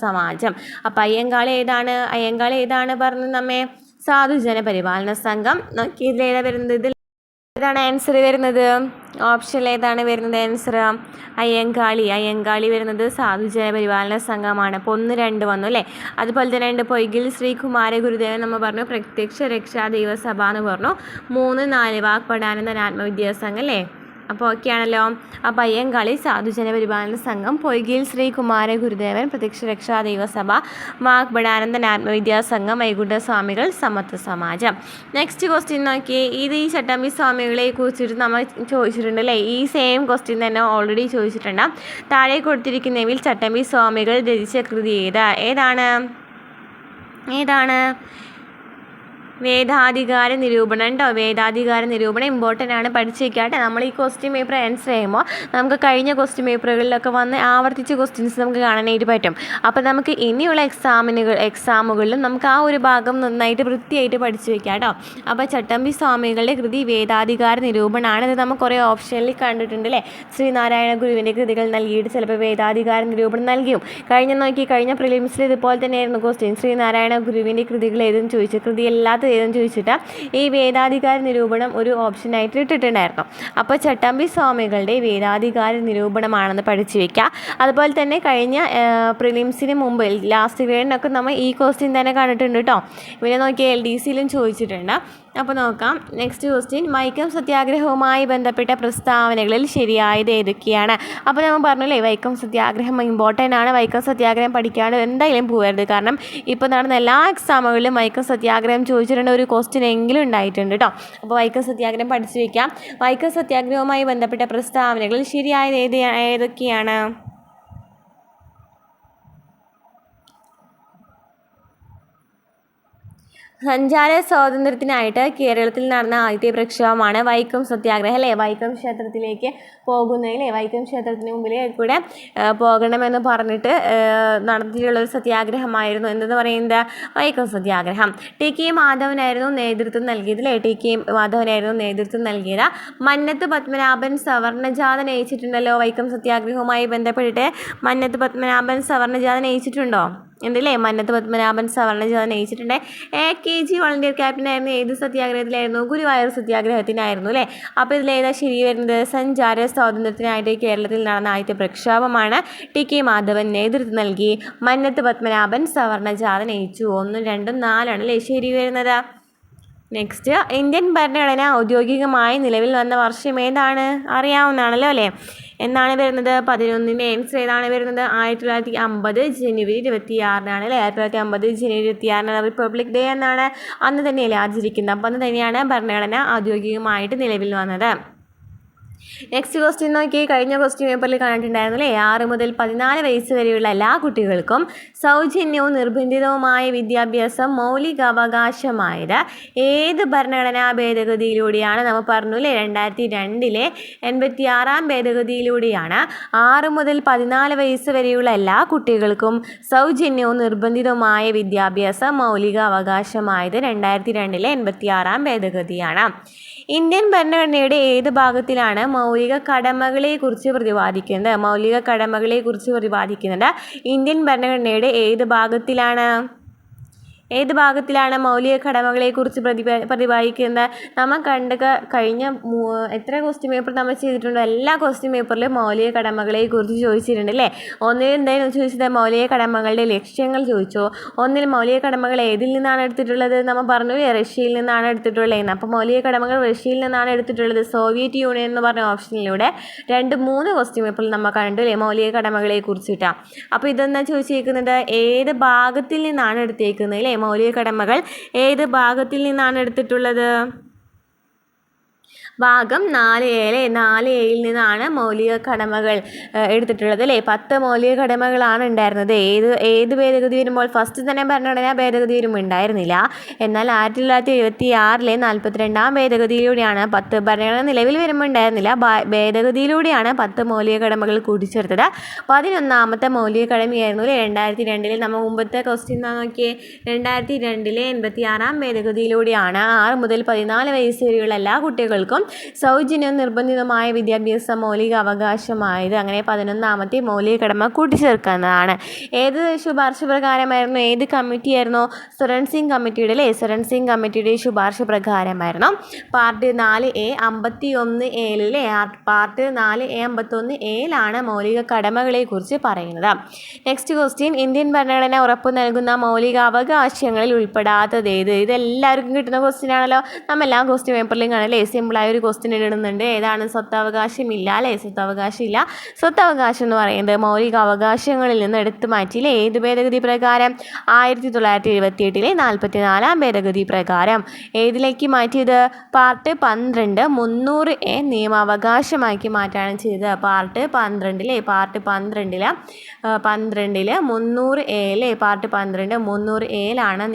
സമാജം. അപ്പം അയ്യങ്കാളി ഏതാണ് പറഞ്ഞത് നമ്മെ? സാധുജന പരിപാലന സംഘം. നോക്കി ഇതിലേതാ വരുന്നത്? ഇതിൽ ഏതാണ് ആൻസർ വരുന്നത്? ഓപ്ഷനിൽ ഏതാണ് വരുന്നത് ആൻസർ? അയ്യങ്കാളി വരുന്നത് സാധുജന പരിപാലന സംഘമാണ്. അപ്പോൾ 1, 2 വന്നു അല്ലേ? അതുപോലെ തന്നെ ഉണ്ട് പൊയ്കയിൽ ശ്രീ കുമാര ഗുരുദേവൻ നമ്മൾ പറഞ്ഞു. പ്രത്യക്ഷ രക്ഷാ ദൈവസഭ എന്ന് പറഞ്ഞു. 3, 4 വാഗ്ഭടാനന്ദൻ ആത്മവിദ്യാസംഘം അല്ലേ? അപ്പോൾ ഓക്കെ ആണല്ലോ. അപ്പോൾ അയ്യങ്കാളി സാധുജന പരിപാലന സംഘം, പൊയ്കയിൽ ശ്രീ കുമാര ഗുരുദേവൻ പ്രത്യക്ഷ രക്ഷാ ദൈവസഭ, വാഗ്ഭടാനന്ദൻ ആത്മവിദ്യാസംഘം, വൈകുണ്ഠസ്വാമികൾ സമത്വ സമാജം. നെക്സ്റ്റ് ക്വസ്റ്റ്യൻ നോക്കിയേ. ഇത് ഈ ചട്ടമ്പി സ്വാമികളെ കുറിച്ചിട്ട് നമ്മൾ ചോദിച്ചിട്ടുണ്ട് അല്ലേ? ഈ സെയിം ക്വസ്റ്റ്യൻ തന്നെ ഓൾറെഡി ചോദിച്ചിട്ടുണ്ട്. താഴെ കൊടുത്തിരിക്കുന്നവയിൽ ചട്ടമ്പി സ്വാമികൾ രചിച്ച കൃതി ഏതാണ്? വേദാധികാര നിരൂപണം ഉണ്ടോ? വേദാധികാര നിരൂപണം ഇമ്പോർട്ടൻ്റ് ആണ്, പഠിച്ച് വയ്ക്കാട്ടെ. നമ്മൾ ഈ ക്വസ്റ്റ്യൻ പേപ്പർ ആൻസർ ചെയ്യുമ്പോൾ നമുക്ക് കഴിഞ്ഞ ക്വസ്റ്റ്യൻ പേപ്പറുകളിലൊക്കെ വന്ന് ആവർത്തിച്ച ക്വസ്റ്റ്യൻസ് നമുക്ക് കാണാനായിട്ട് പറ്റും. അപ്പോൾ നമുക്ക് ഇനിയുള്ള എക്സാമുകളിലും നമുക്ക് ആ ഒരു ഭാഗം നന്നായിട്ട് വൃത്തിയായിട്ട് പഠിച്ച് വയ്ക്കാം കേട്ടോ. അപ്പോൾ ചട്ടമ്പി സ്വാമികളുടെ കൃതി വേദാധികാര നിരൂപണമാണ്. ഇത് നമുക്ക് കുറേ ഓപ്ഷനിൽ കണ്ടിട്ടുണ്ട് അല്ലേ? ശ്രീനാരായണ ഗുരുവിൻ്റെ കൃതികൾ നൽകിയിട്ട് ചിലപ്പോൾ വേദാധികാര നിരൂപണം നൽകിയും. കഴിഞ്ഞ പ്രിലിംസിൽ ഇതുപോലെ തന്നെയായിരുന്നു ക്വസ്റ്റ്യൻ. ശ്രീനാരായണ ഗുരുവിൻ്റെ കൃതികൾ ഏതെന്ന് ചോദിച്ചു. കൃതി എല്ലാത്ത ഏതെന്ന് ചോദിച്ചിട്ട് ഈ വേദാധികാര നിരൂപണം ഒരു ഓപ്ഷനായിട്ട് ഇട്ടിട്ടുണ്ടായിരുന്നു. അപ്പോൾ ചട്ടമ്പി സ്വാമികളുടെ വേദാധികാര നിരൂപണമാണെന്ന് പഠിച്ചു വയ്ക്കുക. അതുപോലെ തന്നെ കഴിഞ്ഞ പ്രിലിംസിന് മുമ്പ് ലാസ്റ്റ് ഗ്രേഡിനൊക്കെ നമ്മൾ ഈ ക്വസ്റ്റ്യൻ തന്നെ കണ്ടിട്ടുണ്ട് കേട്ടോ. പിന്നെ നോക്കിയാൽ LDCയിലും ചോദിച്ചിട്ടുണ്ട്. അപ്പോൾ നോക്കാം. നെക്സ്റ്റ് ക്വസ്റ്റ്യൻ, വൈക്കം സത്യാഗ്രഹവുമായി ബന്ധപ്പെട്ട പ്രസ്താവനകളിൽ ശരിയായത് ഏതൊക്കെയാണ്? അപ്പോൾ നമ്മൾ പറഞ്ഞല്ലേ വൈക്കം സത്യാഗ്രഹം ഇമ്പോർട്ടൻ്റ് ആണ്. വൈക്കം സത്യാഗ്രഹം പഠിക്കാണ്ട് എന്തായാലും പോകരുത്. കാരണം ഇപ്പോൾ നടന്ന എല്ലാ എക്സാമുകളിലും വൈക്കം സത്യാഗ്രഹം ചോദിച്ചിട്ടുണ്ട്, ഒരു ക്വസ്റ്റ്യൻ എങ്കിലും ഉണ്ടായിട്ടുണ്ട് കേട്ടോ. അപ്പോൾ വൈക്കം സത്യാഗ്രഹം പഠിച്ചു വയ്ക്കാം. വൈക്കം സത്യാഗ്രഹവുമായി ബന്ധപ്പെട്ട പ്രസ്താവനകളിൽ ശരിയായത് ഏതൊക്കെയാണ്? സഞ്ചാര സ്വാതന്ത്ര്യത്തിനായിട്ട് കേരളത്തിൽ നടന്ന ആദ്യത്തെ പ്രക്ഷോഭമാണ് വൈക്കം സത്യാഗ്രഹം അല്ലേ? വൈക്കം ക്ഷേത്രത്തിലേക്ക് പോകുന്നതിൽ വൈക്കം ക്ഷേത്രത്തിന് മുമ്പിൽ കൂടെ പോകണമെന്ന് പറഞ്ഞിട്ട് നടത്തിയിട്ടുള്ളൊരു സത്യാഗ്രഹമായിരുന്നു എന്തെന്ന് പറയുന്നത്? വൈക്കം സത്യാഗ്രഹം. TK മാധവനായിരുന്നു നേതൃത്വം നൽകിയത് അല്ലേ? TK മാധവനായിരുന്നു നേതൃത്വം നൽകിയത്. മന്നത്ത് പത്മനാഭൻ സവർണജാഥ നയിച്ചിട്ടുണ്ടല്ലോ വൈക്കം സത്യാഗ്രഹവുമായി ബന്ധപ്പെട്ടിട്ട്. മന്നത്ത് പത്മനാഭൻ സവർണജാഥ നയിച്ചിട്ടുണ്ടോ? ഉണ്ടല്ലേ? മന്നത്ത് പത്മനാഭൻ സവർണജാഥ നയിച്ചിട്ടുണ്ട്. AKG വളണ്ടിയർ ക്യാപ്റ്റനായിരുന്നു. ഏത് സത്യാഗ്രഹത്തിലായിരുന്നു? ഗുരുവായൂർ സത്യാഗ്രഹത്തിനായിരുന്നു അല്ലേ? അപ്പോൾ ഇതിലേതാ ശരി വരുന്നത്? സഞ്ചാര സ്വാതന്ത്ര്യത്തിനായിട്ട് കേരളത്തിൽ നടന്ന ആദ്യത്തെ പ്രക്ഷോഭമാണ്. TK മാധവൻ നേതൃത്വം നൽകി. മന്നത്ത് പത്മനാഭൻ സവർണജാഥ നയിച്ചു. 1, 2, 4 അല്ലേ ശരി വരുന്നത്. നെക്സ്റ്റ്, ഇന്ത്യൻ ഭരണഘടന ഔദ്യോഗികമായി നിലവിൽ വന്ന വർഷം ഏതാണ്? അറിയാവുന്നതാണല്ലോ അല്ലേ? എന്നാണ് വരുന്നത്? 11 ആൻസർ ഏതാണ് വരുന്നത്? 1950 ജനുവരി 26 അല്ലേ? 1950 ജനുവരി 26 റിപ്പബ്ലിക് ഡേ എന്നാണ് അന്ന് തന്നെയല്ലേ ആചരിക്കുന്നത്. അപ്പോൾ അന്ന് തന്നെയാണ് ഭരണഘടന ഔദ്യോഗികമായിട്ട് നിലവിൽ വന്നത്. നെക്സ്റ്റ് ക്വസ്റ്റ്യൻ നോക്കി. കഴിഞ്ഞ ക്വസ്റ്റ്യൻ പേപ്പറിൽ കണ്ടിട്ടുണ്ടായിരുന്നു അല്ലേ? 6 മുതൽ 14 വയസ്സ് വരെയുള്ള എല്ലാ കുട്ടികൾക്കും സൗജന്യവും നിർബന്ധിതവുമായ വിദ്യാഭ്യാസം മൗലികാവകാശമായത് ഏത് ഭരണഘടനാ ഭേദഗതിയിലൂടെയാണ്? നമ്മൾ പറഞ്ഞു അല്ലേ? 2002 86 ഭേദഗതിയിലൂടെയാണ് 6 മുതൽ 14 വയസ്സ് വരെയുള്ള എല്ലാ കുട്ടികൾക്കും സൗജന്യവും നിർബന്ധിതവുമായ വിദ്യാഭ്യാസം മൗലികാവകാശമായത് 2002 86 ഭേദഗതിയാണ്. ഇന്ത്യൻ ഭരണഘടനയുടെ ഏത് ഭാഗത്തിലാണ് മൗലിക കടമകളെക്കുറിച്ച് പ്രതിപാദിക്കുന്നത്? ഇന്ത്യൻ ഭരണഘടനയുടെ ഏത് ഭാഗത്തിലാണ് മൗലിക കടമകളെക്കുറിച്ച് പ്രതിപാദിക്കുന്നത്? നമ്മൾ കഴിഞ്ഞ എത്ര ക്വസ്റ്റ്യൻ പേപ്പർ നമ്മൾ ചെയ്തിട്ടുണ്ടോ എല്ലാ ക്വസ്റ്റ്യൻ പേപ്പറിലും മൗലിക കടമകളെക്കുറിച്ച് ചോദിച്ചിട്ടുണ്ട് അല്ലേ? ഒന്നിൽ എന്തായാലും ചോദിച്ചത് മൗലിക കടമകളുടെ ലക്ഷ്യങ്ങൾ ചോദിച്ചോ. ഒന്നിൽ മൗലിക കടമകൾ ഏതിൽ നിന്നാണ് എടുത്തിട്ടുള്ളത്? നമ്മൾ പറഞ്ഞു റഷ്യയിൽ നിന്നാണ് എടുത്തിട്ടുള്ളതെന്ന്. അപ്പോൾ മൗലിക കടമകൾ റഷ്യയിൽ നിന്നാണ് എടുത്തിട്ടുള്ളത്. സോവിയറ്റ് യൂണിയൻ എന്ന് പറഞ്ഞ ഓപ്ഷനിലൂടെ 2, 3 ക്വസ്റ്റ്യൻ പേപ്പറിൽ നമ്മൾ കണ്ടു അല്ലേ മൗലിക കടമകളെ കുറിച്ചിട്ടാണ്. അപ്പോൾ ഇതെന്താ ചോദിച്ചിരിക്കുന്നത്? ഏത് ഭാഗത്തിൽ നിന്നാണ് എടുത്തേക്കുന്നത് അല്ലേ? മൗലിക കടമകൾ ഏത് ഭാഗത്തിൽ നിന്നാണ് എടുത്തിട്ടുള്ളത്? ഭാഗം 4A അല്ലേ, 4Aയിൽ നിന്നാണ് മൗലിക കടമകൾ എടുത്തിട്ടുള്ളത് അല്ലേ. 10 മൗലിക കടമകളാണ് ഉണ്ടായിരുന്നത്. ഏത് ഭേദഗതി വരുമ്പോൾ ഫസ്റ്റ് തന്നെ ഭരണഘടനാ ഭേദഗതി വരുമ്പോൾ ഉണ്ടായിരുന്നില്ല. എന്നാൽ 1976 42-ാം ഭേദഗതിയിലൂടെയാണ് 10 ഭരണഘടന നിലവിൽ വരുമ്പോൾ ഉണ്ടായിരുന്നില്ല. ഭേദഗതിയിലൂടെയാണ് 10 മൗലിക കടമകൾ കൂട്ടിച്ചേർത്തത്. 11ാമത്തെ മൗലിക കടമയായിരുന്നു 2002 നമ്മൾ മുമ്പത്തെ ക്വസ്റ്റ്യൻ നോക്കിയേ. 2002 86-ാം ഭേദഗതിയിലൂടെയാണ് 6 മുതൽ 14 വയസ്സ് വരെയുള്ള എല്ലാ കുട്ടികൾക്കും സൗജന്യവും നിർബന്ധിതമായ വിദ്യാഭ്യാസ മൗലിക അവകാശമായത്. അങ്ങനെ 11ാമത്തെ മൗലിക കടമ കൂട്ടിച്ചേർക്കുന്നതാണ്. ഏത് ശുപാർശ പ്രകാരമായിരുന്നു, ഏത് കമ്മിറ്റിയായിരുന്നു? സ്വരൺ സിംഗ് കമ്മിറ്റിയുടെ അല്ലേ, സ്വരൺ സിംഗ് കമ്മിറ്റിയുടെ ശുപാർശ പ്രകാരമായിരുന്നു. Part 4A 51A part 4A 51A മൗലിക കടമകളെ കുറിച്ച് പറയുന്നത്. നെക്സ്റ്റ് ക്വസ്റ്റ്യൻ, ഇന്ത്യൻ ഭരണഘടന ഉറപ്പു നൽകുന്ന മൗലിക അവകാശങ്ങളിൽ ഉൾപ്പെടാത്തത് ഏത്? ഇതെല്ലാവർക്കും കിട്ടുന്ന ക്വസ്റ്റ്യൻ ആണല്ലോ. നമ്മളെല്ലാം ക്വസ്റ്റ്യൻ പേപ്പറിലും കാണല്ലേ, സിമ്പിളായ ഒരു ക്വസ്റ്റ്യൻ ഇടുന്നുണ്ട്. ഏതാണ്? സ്വത്തവകാശം ഇല്ല അല്ലേ, സ്വത്തവകാശം ഇല്ല. സ്വത്തവകാശം എന്ന് പറയുന്നത് മൗലിക അവകാശങ്ങളിൽ നിന്ന് എടുത്തു മാറ്റിയില്ലേ. ഏത് ഭേദഗതി പ്രകാരം? 1978 44-ാം ഭേദഗതി പ്രകാരം. ഏതിലേക്ക് മാറ്റിയത്? പാർട്ട് 12 300A നിയമാവകാശമാക്കി മാറ്റാണ് ചെയ്തത്. Part 12 part 12 300A part 12 300A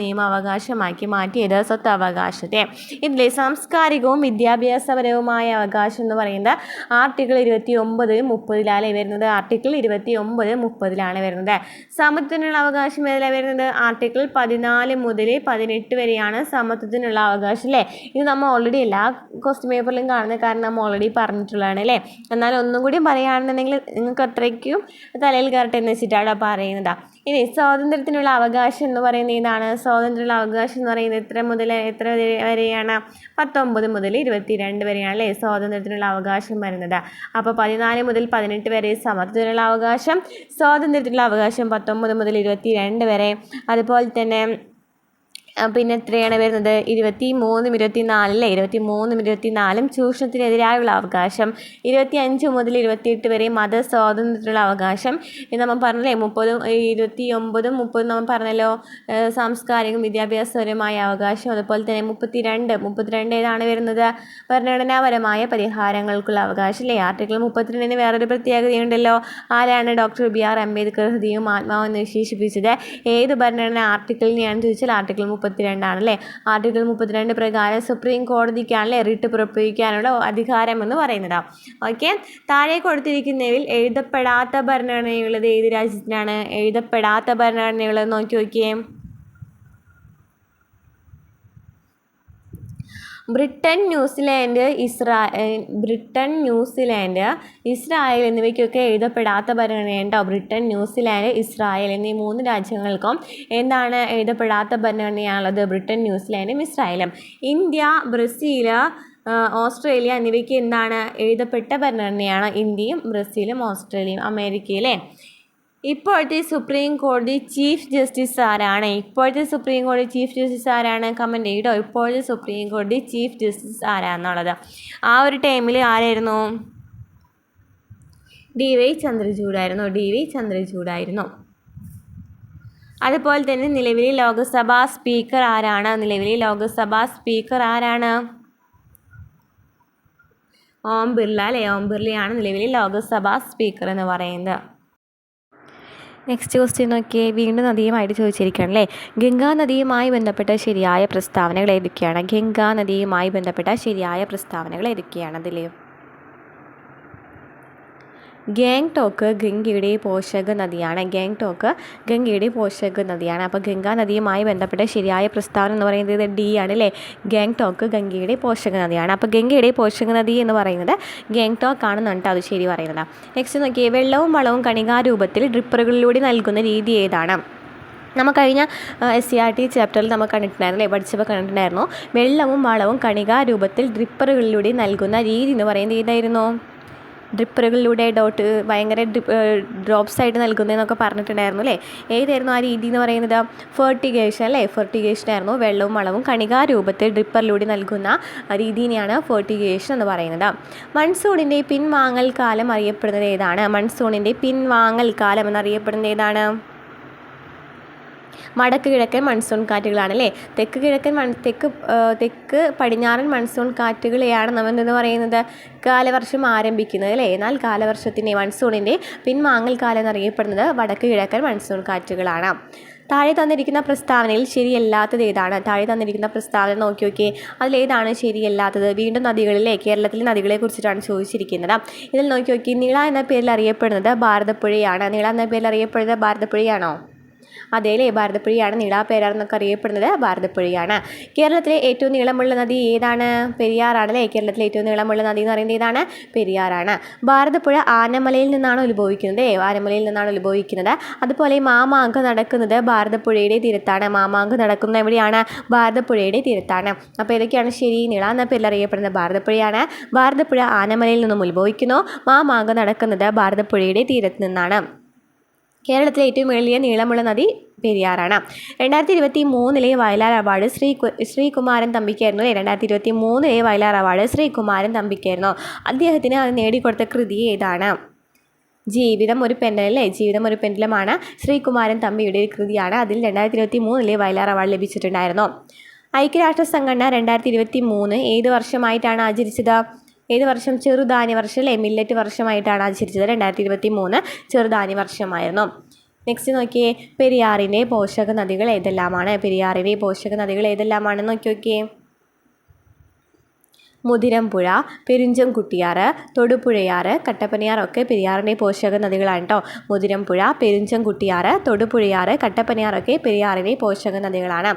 നിയമാവകാശമാക്കി മാറ്റിയത് സ്വത്തവകാശത്തെ. ഇതിലെ സാംസ്കാരികവും വിദ്യാഭ്യാസപരവുമായ അവകാശം എന്ന് പറയുന്നത് ആർട്ടിക്കിൾ 29 30 വരുന്നത്. ആർട്ടിക്കിൾ 29 30 വരുന്നത്. സമത്വത്തിനുള്ള അവകാശം ഏതിലാണ് വരുന്നത്? ആർട്ടിക്കിൾ 14 മുതൽ 18 വരെയാണ് സമത്വത്തിനുള്ള അവകാശം അല്ലേ. ഇത് നമ്മൾ ഓൾറെഡി എല്ലാ ക്വസ്റ്റ്യൻ പേപ്പറിലും കാണുന്നത്, കാരണം നമ്മൾ ഓൾറെഡി പറഞ്ഞിട്ടുള്ളതാണ് അല്ലേ. എന്നാൽ ഒന്നും കൂടി പറയുകയാണെന്നുണ്ടെങ്കിൽ നിങ്ങൾക്ക് അത്രയ്ക്കും തലയിൽ കയറട്ടെ എന്ന് വെച്ചിട്ടാണ് പറയുന്നത്. ഇനി സ്വാതന്ത്ര്യത്തിനുള്ള അവകാശം എന്ന് പറയുന്നത് ഏതാണ്? സ്വാതന്ത്ര്യത്തിനുള്ള അവകാശം എന്ന് പറയുന്നത് എത്ര വരെയാണ്? 19 മുതൽ 22 വരെയാണ് അല്ലേ സ്വാതന്ത്ര്യത്തിനുള്ള അവകാശം വരുന്നത്. അപ്പോൾ 14 മുതൽ 18 വരെ സമത്വത്തിനുള്ള അവകാശം, സ്വാതന്ത്ര്യത്തിനുള്ള അവകാശം 19 മുതൽ 22 വരെ. അതുപോലെ തന്നെ പിന്നെ എത്രയാണ് വരുന്നത്? 23 24 23 ചൂഷണത്തിനെതിരായുള്ള അവകാശം. 25 മുതൽ 28 വരെ മതസ്വാതന്ത്ര്യത്തിനുള്ള അവകാശം. ഇത് നമ്മൾ പറഞ്ഞല്ലേ 29 30 നമ്മൾ പറഞ്ഞല്ലോ സാംസ്കാരികം വിദ്യാഭ്യാസപരമായ അവകാശം. അതുപോലെ തന്നെ 32 ഏതാണ് വരുന്നത്? ഭരണഘടനാപരമായ പരിഹാരങ്ങൾക്കുള്ള അവകാശം അല്ലേ. ആർട്ടിക്കിൾ 32 വേറൊരു പ്രത്യേകതയുണ്ടല്ലോ. ആരാണ്? ഡോക്ടർ BR അംബേദ്കർ ഹൃദയവും ആത്മാവെന്ന് വിശേഷിപ്പിച്ചത്. ഏത് ഭരണഘടന ആർട്ടിക്കിളിനെയാണെന്ന് ചോദിച്ചാൽ ആർട്ടിക്കിൾ 32 ആണല്ലേ. ആർട്ടിക്കിൾ 32 പ്രകാരം സുപ്രീം കോടതിക്കാണല്ലേ റിട്ട് പുറപ്പെടുവിക്കാനുള്ള അധികാരം എന്ന് പറയുന്നത്. ഓക്കെ, താഴെ കൊടുത്തിരിക്കുന്നവയിൽ എഴുതപ്പെടാത്ത ഭരണഘടനയുള്ളത് ഏത് രാജ്യത്തിനാണ്? എഴുതപ്പെടാത്ത ഭരണഘടനയുള്ളത് നോക്കിയേ. ബ്രിട്ടൻ, ന്യൂസിലാൻഡ്, ഇസ്രായേൽ എന്നിവയ്ക്കൊക്കെ എഴുതപ്പെടാത്ത ഭരണഘടനയുണ്ടോ? ബ്രിട്ടൻ, ന്യൂസിലാൻഡ്, ഇസ്രായേൽ എന്നീ 3 രാജ്യങ്ങൾക്കും എന്താണ് എഴുതപ്പെടാത്ത ഭരണഘടനയാണുള്ളത്? ബ്രിട്ടൻ, ന്യൂസിലാൻഡും ഇസ്രായേലും. ഇന്ത്യ, ബ്രസീൽ, ഓസ്ട്രേലിയ എന്നിവയ്ക്ക് എന്താണ് എഴുതപ്പെട്ട ഭരണഘടനയാണ്? ഇന്ത്യയും ബ്രസീലും ഓസ്ട്രേലിയയും. അമേരിക്കയിലെ ഇപ്പോഴത്തെ സുപ്രീം കോടതി ചീഫ് ജസ്റ്റിസ് ആരാണ്? കമൻറ്റ് ചെയ്തോ. ഇപ്പോഴത്തെ സുപ്രീം കോടതി ചീഫ് ജസ്റ്റിസ് ആരാന്നുള്ളത്. ആ ഒരു ടൈമിൽ ആരായിരുന്നു? DY ചന്ദ്രചൂഡായിരുന്നു. അതുപോലെ തന്നെ നിലവിലെ ലോക്സഭാ സ്പീക്കർ ആരാണ്? ഓം ബിർള അല്ലേ. ഓം ബിർളയാണ് നിലവിലെ ലോക്സഭാ സ്പീക്കർ എന്ന് പറയുന്നത്. നെക്സ്റ്റ് ക്വസ്റ്റ്യൻ നോക്കിയേ. വീണ്ടും നദിയുമായിട്ട് ചോദിച്ചിരിക്കുകയാണ് അല്ലേ. ഗംഗാ നദിയുമായി ബന്ധപ്പെട്ട ശരിയായ പ്രസ്താവനകൾ ഏതൊക്കെയാണ്? അതിൽ ഗാംഗ്ടോക്ക് ഗംഗയുടെ പോഷക നദിയാണ്. അപ്പോൾ ഗംഗാ നദിയുമായി ബന്ധപ്പെട്ട ശരിയായ പ്രസ്താവന എന്ന് പറയുന്നത് D ആണ് അല്ലേ. ഗാംഗ്ടോക്ക് ഗംഗയുടെ പോഷക നദിയാണ്. അപ്പോൾ ഗംഗയുടെ പോഷക നദി എന്ന് പറയുന്നത് ഗാംഗ്ടോക്ക് ആണെന്ന് പറഞ്ഞിട്ട് അത് ശരി പറയുന്നത്. നെക്സ്റ്റ് നോക്കിയേ. വെള്ളവും വളവും കണികാരൂപത്തിൽ ഡ്രിപ്പറുകളിലൂടെ നൽകുന്ന രീതി ഏതാണ്? നമ്മൾ കഴിഞ്ഞ SCERT ചാപ്റ്ററിൽ നമ്മൾ കണ്ടിട്ടുണ്ടായിരുന്നു. വെള്ളവും വളവും കണികാരൂപത്തിൽ ഡ്രിപ്പറുകളിലൂടെ നൽകുന്ന രീതി എന്ന് പറയുന്നത് ഏതായിരുന്നു? ഡ്രിപ്പറുകളിലൂടെ ഭയങ്കര ഡ്രോപ്സ് ആയിട്ട് നൽകുന്നതെന്നൊക്കെ പറഞ്ഞിട്ടുണ്ടായിരുന്നു അല്ലേ. ഏതായിരുന്നു ആ രീതി എന്ന് പറയുന്നത്? ഫെർട്ടിഗേഷൻ അല്ലേ. ഫെർട്ടിഗേഷനായിരുന്നു. വെള്ളവും വളവും കണികാരൂപത്തിൽ ഡ്രിപ്പറിലൂടെ നൽകുന്ന രീതിയാണ് ഫെർട്ടിഗേഷൻ എന്ന് പറയുന്നത്. മൺസൂണിൻ്റെ പിൻവാങ്ങൽ കാലം അറിയപ്പെടുന്നത് ഏതാണ്? വടക്ക് കിഴക്കൻ മൺസൂൺ കാറ്റുകളാണല്ലേ. തെക്ക് പടിഞ്ഞാറൻ മൺസൂൺ കാറ്റുകളെയാണ് നമ്മൾ എന്ന് പറയുന്നത് കാലവർഷം ആരംഭിക്കുന്നത് അല്ലേ. എന്നാൽ കാലവർഷത്തിൻ്റെ മൺസൂണിൻ്റെ പിൻവാങ്ങൽ കാലം എന്നറിയപ്പെടുന്നത് വടക്ക് കിഴക്കൻ മൺസൂൺ കാറ്റുകളാണ്. താഴെ തന്നിരിക്കുന്ന പ്രസ്താവനയിൽ ശരിയല്ലാത്തത് ഏതാണ്? താഴെ തന്നിരിക്കുന്ന പ്രസ്താവന നോക്കിയൊക്കെ അതിലേതാണ് ശരിയല്ലാത്തത്? വീണ്ടും നദികളിലെ കേരളത്തിലെ നദികളെ കുറിച്ചിട്ടാണ് ചോദിച്ചിരിക്കുന്നത്. ഇതിൽ നോക്കിയൊക്കെ നിള എന്ന പേരിൽ അറിയപ്പെടുന്നത് ഭാരതപ്പുഴയാണ്. നിള എന്ന പേരിൽ അറിയപ്പെടുന്നത് ഭാരതപ്പുഴയാണോ? അതേലെ, ഭാരതപ്പുഴയാണ്. നീള പേരാർ എന്നൊക്കെ അറിയപ്പെടുന്നത് ഭാരതപ്പുഴയാണ്. കേരളത്തിലെ ഏറ്റവും നീളമുള്ള നദി ഏതാണ്? പെരിയാറാണല്ലേ. കേരളത്തിലെ ഏറ്റവും നീളമുള്ള നദി എന്ന് പറയുന്നത് ഏതാണ്? പെരിയാറാണ്. ഭാരതപ്പുഴ ആനമലയിൽ നിന്നാണ് ഉത്ഭവിക്കുന്നത്. ആനമലയിൽ നിന്നാണ് ഉത്ഭവിക്കുന്നത്. അതുപോലെ മാമാങ്കം നടക്കുന്നത് ഭാരതപ്പുഴയുടെ തീരത്താണ്. മാമാങ്കം നടക്കുന്നത് എവിടെയാണ്? ഭാരതപ്പുഴയുടെ തീരത്താണ്. അപ്പോൾ ഏതൊക്കെയാണ് ശരി? നിള എന്ന പേരിൽ അറിയപ്പെടുന്നത് ഭാരതപ്പുഴയാണ്. ഭാരതപ്പുഴ ആനമലയിൽ നിന്നും ഉത്ഭവിക്കുന്നു. മാമാങ്കം നടക്കുന്നത് ഭാരതപ്പുഴയുടെ തീരത്ത് നിന്നാണ്. കേരളത്തിലെ ഏറ്റവും വലിയ നീളമുള്ള നദി പെരിയാറാണ്. 2023 വയലാർ അവാർഡ് ശ്രീകുമാരൻ തമ്പിക്കായിരുന്നു. 2023 വയലാർ അവാർഡ് ശ്രീകുമാരൻ തമ്പിക്കായിരുന്നു. അദ്ദേഹത്തിന് അത് നേടിക്കൊടുത്ത കൃതി ഏതാണ്? ജീവിതം ഒരു പെൻഡലല്ലേ. ജീവിതം ഒരു പെൻഡലമാണ് ശ്രീകുമാരൻ തമ്പിയുടെ ഒരു കൃതിയാണ്. അതിൽ 2023 വയലാർ അവാർഡ് ലഭിച്ചിട്ടുണ്ടായിരുന്നു. ഐക്യരാഷ്ട്ര സംഘടന 2023 ഏത് വർഷമായിട്ടാണ് ആചരിച്ചത്? ഏത് വർഷം? ചെറുധാന്യ വർഷം അല്ലേ. മില്ലറ്റ് വർഷമായിട്ടാണ് ആചരിച്ചത്. 2023 ചെറുധാന്യ വർഷമായിരുന്നു. നെക്സ്റ്റ് നോക്കിയേ, പെരിയാറിൻ്റെ പോഷക നദികൾ ഏതെല്ലാമാണ്? പെരിയാറിൻ്റെ പോഷക നദികൾ ഏതെല്ലാമാണെന്ന് നോക്കിയേ. മുതിരമ്പുഴ, പെരുഞ്ചംകുട്ടിയാറ്, തൊടുപുഴയാറ്, കട്ടപ്പനയാർ ഒക്കെ പെരിയാറിൻ്റെ പോഷക നദികളാണ് കേട്ടോ. മുതിരമ്പുഴ, പെരുഞ്ചംകുട്ടിയാറ്, തൊടുപുഴയാറ്, കട്ടപ്പനയാർ ഒക്കെ പെരിയാറിൻ്റെ പോഷക നദികളാണ്.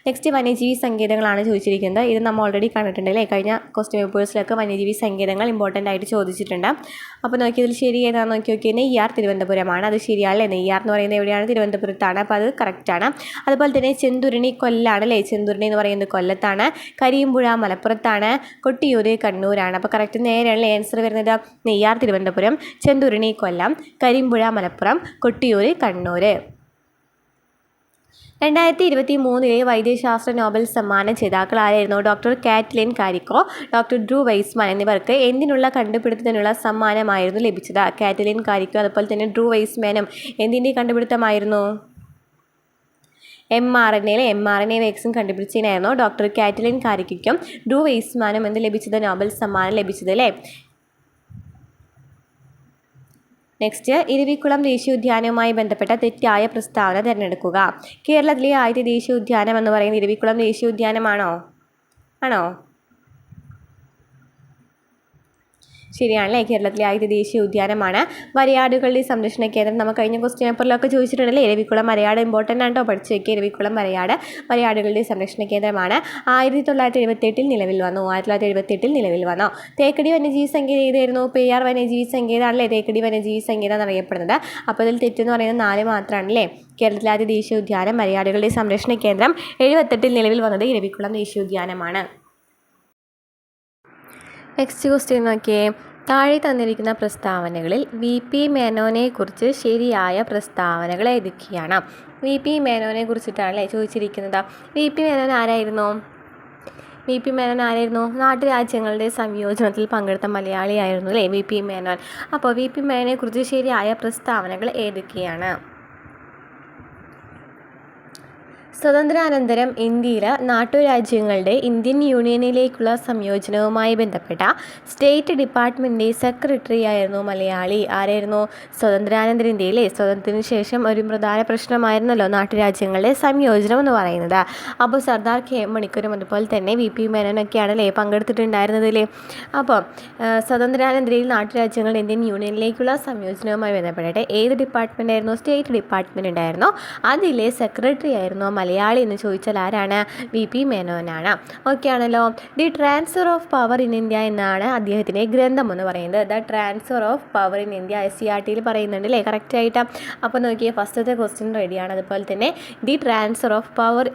നെക്സ്റ്റ് വന്യജീവി സങ്കേതങ്ങളാണ് ചോദിച്ചിരിക്കുന്നത്. ഇത് നമ്മൾ ഓൾറെഡി കണ്ടിട്ടുണ്ട് അല്ലേ. കഴിഞ്ഞ ക്വസ്റ്റ്യൻ പേപ്പേഴ്സിലൊക്കെ വന്യജീവി സങ്കേതങ്ങൾ ഇമ്പോർട്ടൻ്റ് ആയിട്ട് ചോദിച്ചിട്ടുണ്ട്. അപ്പോൾ നോക്കിയതിൽ ശരി ഏതാണെന്ന് നോക്കി നെയ്യാർ തിരുവനന്തപുരമാണ്. അത് ശരിയാണല്ലേ. നെയ്യാർ എന്ന് പറയുന്നത് എവിടെയാണ്? തിരുവനന്തപുരത്താണ്. അപ്പോൾ അത് കറക്റ്റാണ്. അതുപോലെ തന്നെ ചെന്തുരുണി കൊല്ലാണ് അല്ലേ. ചെന്തുരുണി എന്ന് പറയുന്നത് കൊല്ലത്താണ്. കരിയമ്പുഴ മലപ്പുറത്താണ്. കൊട്ടിയൂർ കണ്ണൂരാണ്. അപ്പോൾ കറക്റ്റ് നേരെയുള്ള ആൻസർ വരുന്നത് നെയ്യാർ തിരുവനന്തപുരം, ചെന്തുരുണി കൊല്ലം, കരിമ്പുഴ മലപ്പുറം, കൊട്ടിയൂർ കണ്ണൂർ. 2023 വൈദ്യശാസ്ത്ര നോബൽ സമ്മാന ജേതാക്കളായിരുന്നു doctor Katalin Kariko, doctor Drew Weissman എന്നിവർക്ക് എന്തിനുള്ള കണ്ടുപിടുത്തത്തിനുള്ള സമ്മാനമായിരുന്നു ലഭിച്ചത്? കാറ്റ്ലിൻ കാരിക്കോ അതുപോലെ തന്നെ ഡ്രൂ വെയ്സ്മാനും എന്തിൻ്റെ കണ്ടുപിടുത്തമായിരുന്നു? mRNA വാക്സിൻ കണ്ടുപിടിച്ചതിനായിരുന്നു ഡോക്ടർ കാറ്റ്ലിൻ കാരിക്കോയ്ക്കും ഡ്രൂ വെയ്സ്മാനും എന്ത് ലഭിച്ചത്? നോബൽ സമ്മാനം ലഭിച്ചത് അല്ലേ. നെക്സ്റ്റ്, ഇരവിക്കുളം ദേശീയോദ്യാനവുമായി ബന്ധപ്പെട്ട തെറ്റായ പ്രസ്താവന തിരഞ്ഞെടുക്കുക. കേരളത്തിലെ ആദ്യത്തെ ദേശീയോദ്യാനം എന്ന് പറയുന്നത് ഇരവിക്കുളം ദേശീയോദ്യാനമാണോ? ആണോ? ശരിയാണല്ലേ. കേരളത്തിലെ ആദ്യത്തെ ദേശീയ ഉദ്യാനമാണ്. വരയാടുകളുടെ സംരക്ഷണ കേന്ദ്രം നമ്മൾ കഴിഞ്ഞ ക്വസ്റ്റ്യൻ പേപ്പറിലൊക്കെ ചോദിച്ചിട്ടുണ്ടല്ലേ. ഇരവിക്കുളം വരയാട് ഇമ്പോർട്ടൻ്റ് ആണോ? പഠിച്ചു വയ്ക്കുക. ഇരവിക്കുളം വരയാടുകളുടെ സംരക്ഷണ കേന്ദ്രമാണ്. 1978 നിലവിൽ വന്നു. 1978 നിലവിൽ വന്നു. തേക്കടി വന്യജീവി സങ്കേതം ഏതായിരുന്നു? പെരിയാർ വന്യജീവി സങ്കേതമാണല്ലേ തേക്കടി വന്യജീവി സങ്കേതം എന്നറിയപ്പെടുന്നത്. അപ്പോൾ ഇതിൽ തെറ്റെന്ന് പറയുന്നത് 4 മാത്രമാണല്ലേ. കേരളത്തിലെ ആദ്യ ദേശീയോദ്യാനം വരയാടുകളുടെ സംരക്ഷണ കേന്ദ്രം 78 നിലവിൽ വന്നത് ഇരവിക്കുളം ദേശീയോദ്യാനമാണ്. നെക്സ്റ്റ് ക്വസ്റ്റ്യൻ നോക്കിയേ. താഴെ തന്നിരിക്കുന്ന പ്രസ്താവനകളിൽ VP മേനോനെക്കുറിച്ച് ശരിയായ പ്രസ്താവനകൾ ഏതൊക്കെയാണ്? VP മേനോനെ കുറിച്ചിട്ടാണല്ലേ ചോദിച്ചിരിക്കുന്നത്. VP മേനോൻ ആരായിരുന്നു? നാട്ടുരാജ്യങ്ങളുടെ സംയോജനത്തിൽ പങ്കെടുത്ത മലയാളിയായിരുന്നു അല്ലേ VP മേനോൻ. അപ്പോൾ VP മേനോനെ കുറിച്ച് ശരിയായ പ്രസ്താവനകൾ ഏതൊക്കെയാണ്? സ്വാതന്ത്ര്യാനന്തരം ഇന്ത്യയിൽ നാട്ടുരാജ്യങ്ങളുടെ ഇന്ത്യൻ യൂണിയനിലേക്കുള്ള സംയോജനവുമായി ബന്ധപ്പെട്ട സ്റ്റേറ്റ് ഡിപ്പാർട്ട്മെൻറ്റിൻ്റെ സെക്രട്ടറി ആയിരുന്നു മലയാളി. ആരായിരുന്നു? സ്വാതന്ത്ര്യാനന്തര ഇന്ത്യയിലെ സ്വാതന്ത്ര്യത്തിന് ശേഷം ഒരു പ്രധാന പ്രശ്നമായിരുന്നല്ലോ നാട്ടുരാജ്യങ്ങളുടെ സംയോജനം എന്ന് പറയുന്നത്. അപ്പോൾ സർദാർ KM മണിക്കൂറും അതുപോലെ തന്നെ VP മേനോനൊക്കെയാണല്ലേ പങ്കെടുത്തിട്ടുണ്ടായിരുന്നതില്ലേ. അപ്പോൾ സ്വാതന്ത്ര്യാനന്തരയിൽ നാട്ടുരാജ്യങ്ങളുടെ ഇന്ത്യൻ യൂണിയനിലേക്കുള്ള സംയോജനവുമായി ബന്ധപ്പെട്ടിട്ട് ഏത് ഡിപ്പാർട്ട്മെൻ്റ് ആയിരുന്നു? സ്റ്റേറ്റ് ഡിപ്പാർട്ട്മെൻറ്റ് ഉണ്ടായിരുന്നു. അതിലെ സെക്രട്ടറി ആയിരുന്നു മലയാളി എന്ന് ചോദിച്ചാൽ ആരാണ്? VP മേനോനാണ്. ഓക്കെ ആണല്ലോ. The transfer of power in India എന്നാണ് അദ്ദേഹത്തിൻ്റെ ഗ്രന്ഥം എന്ന് പറയുന്നത്. The transfer of power in India SCERTയിൽ പറയുന്നുണ്ട് അല്ലേ കറക്റ്റായിട്ട്. അപ്പോൾ നോക്കിയേ, ഫസ്റ്റത്തെ ക്വസ്റ്റ്യൻ റെഡിയാണ്. അതുപോലെ തന്നെ the transfer of power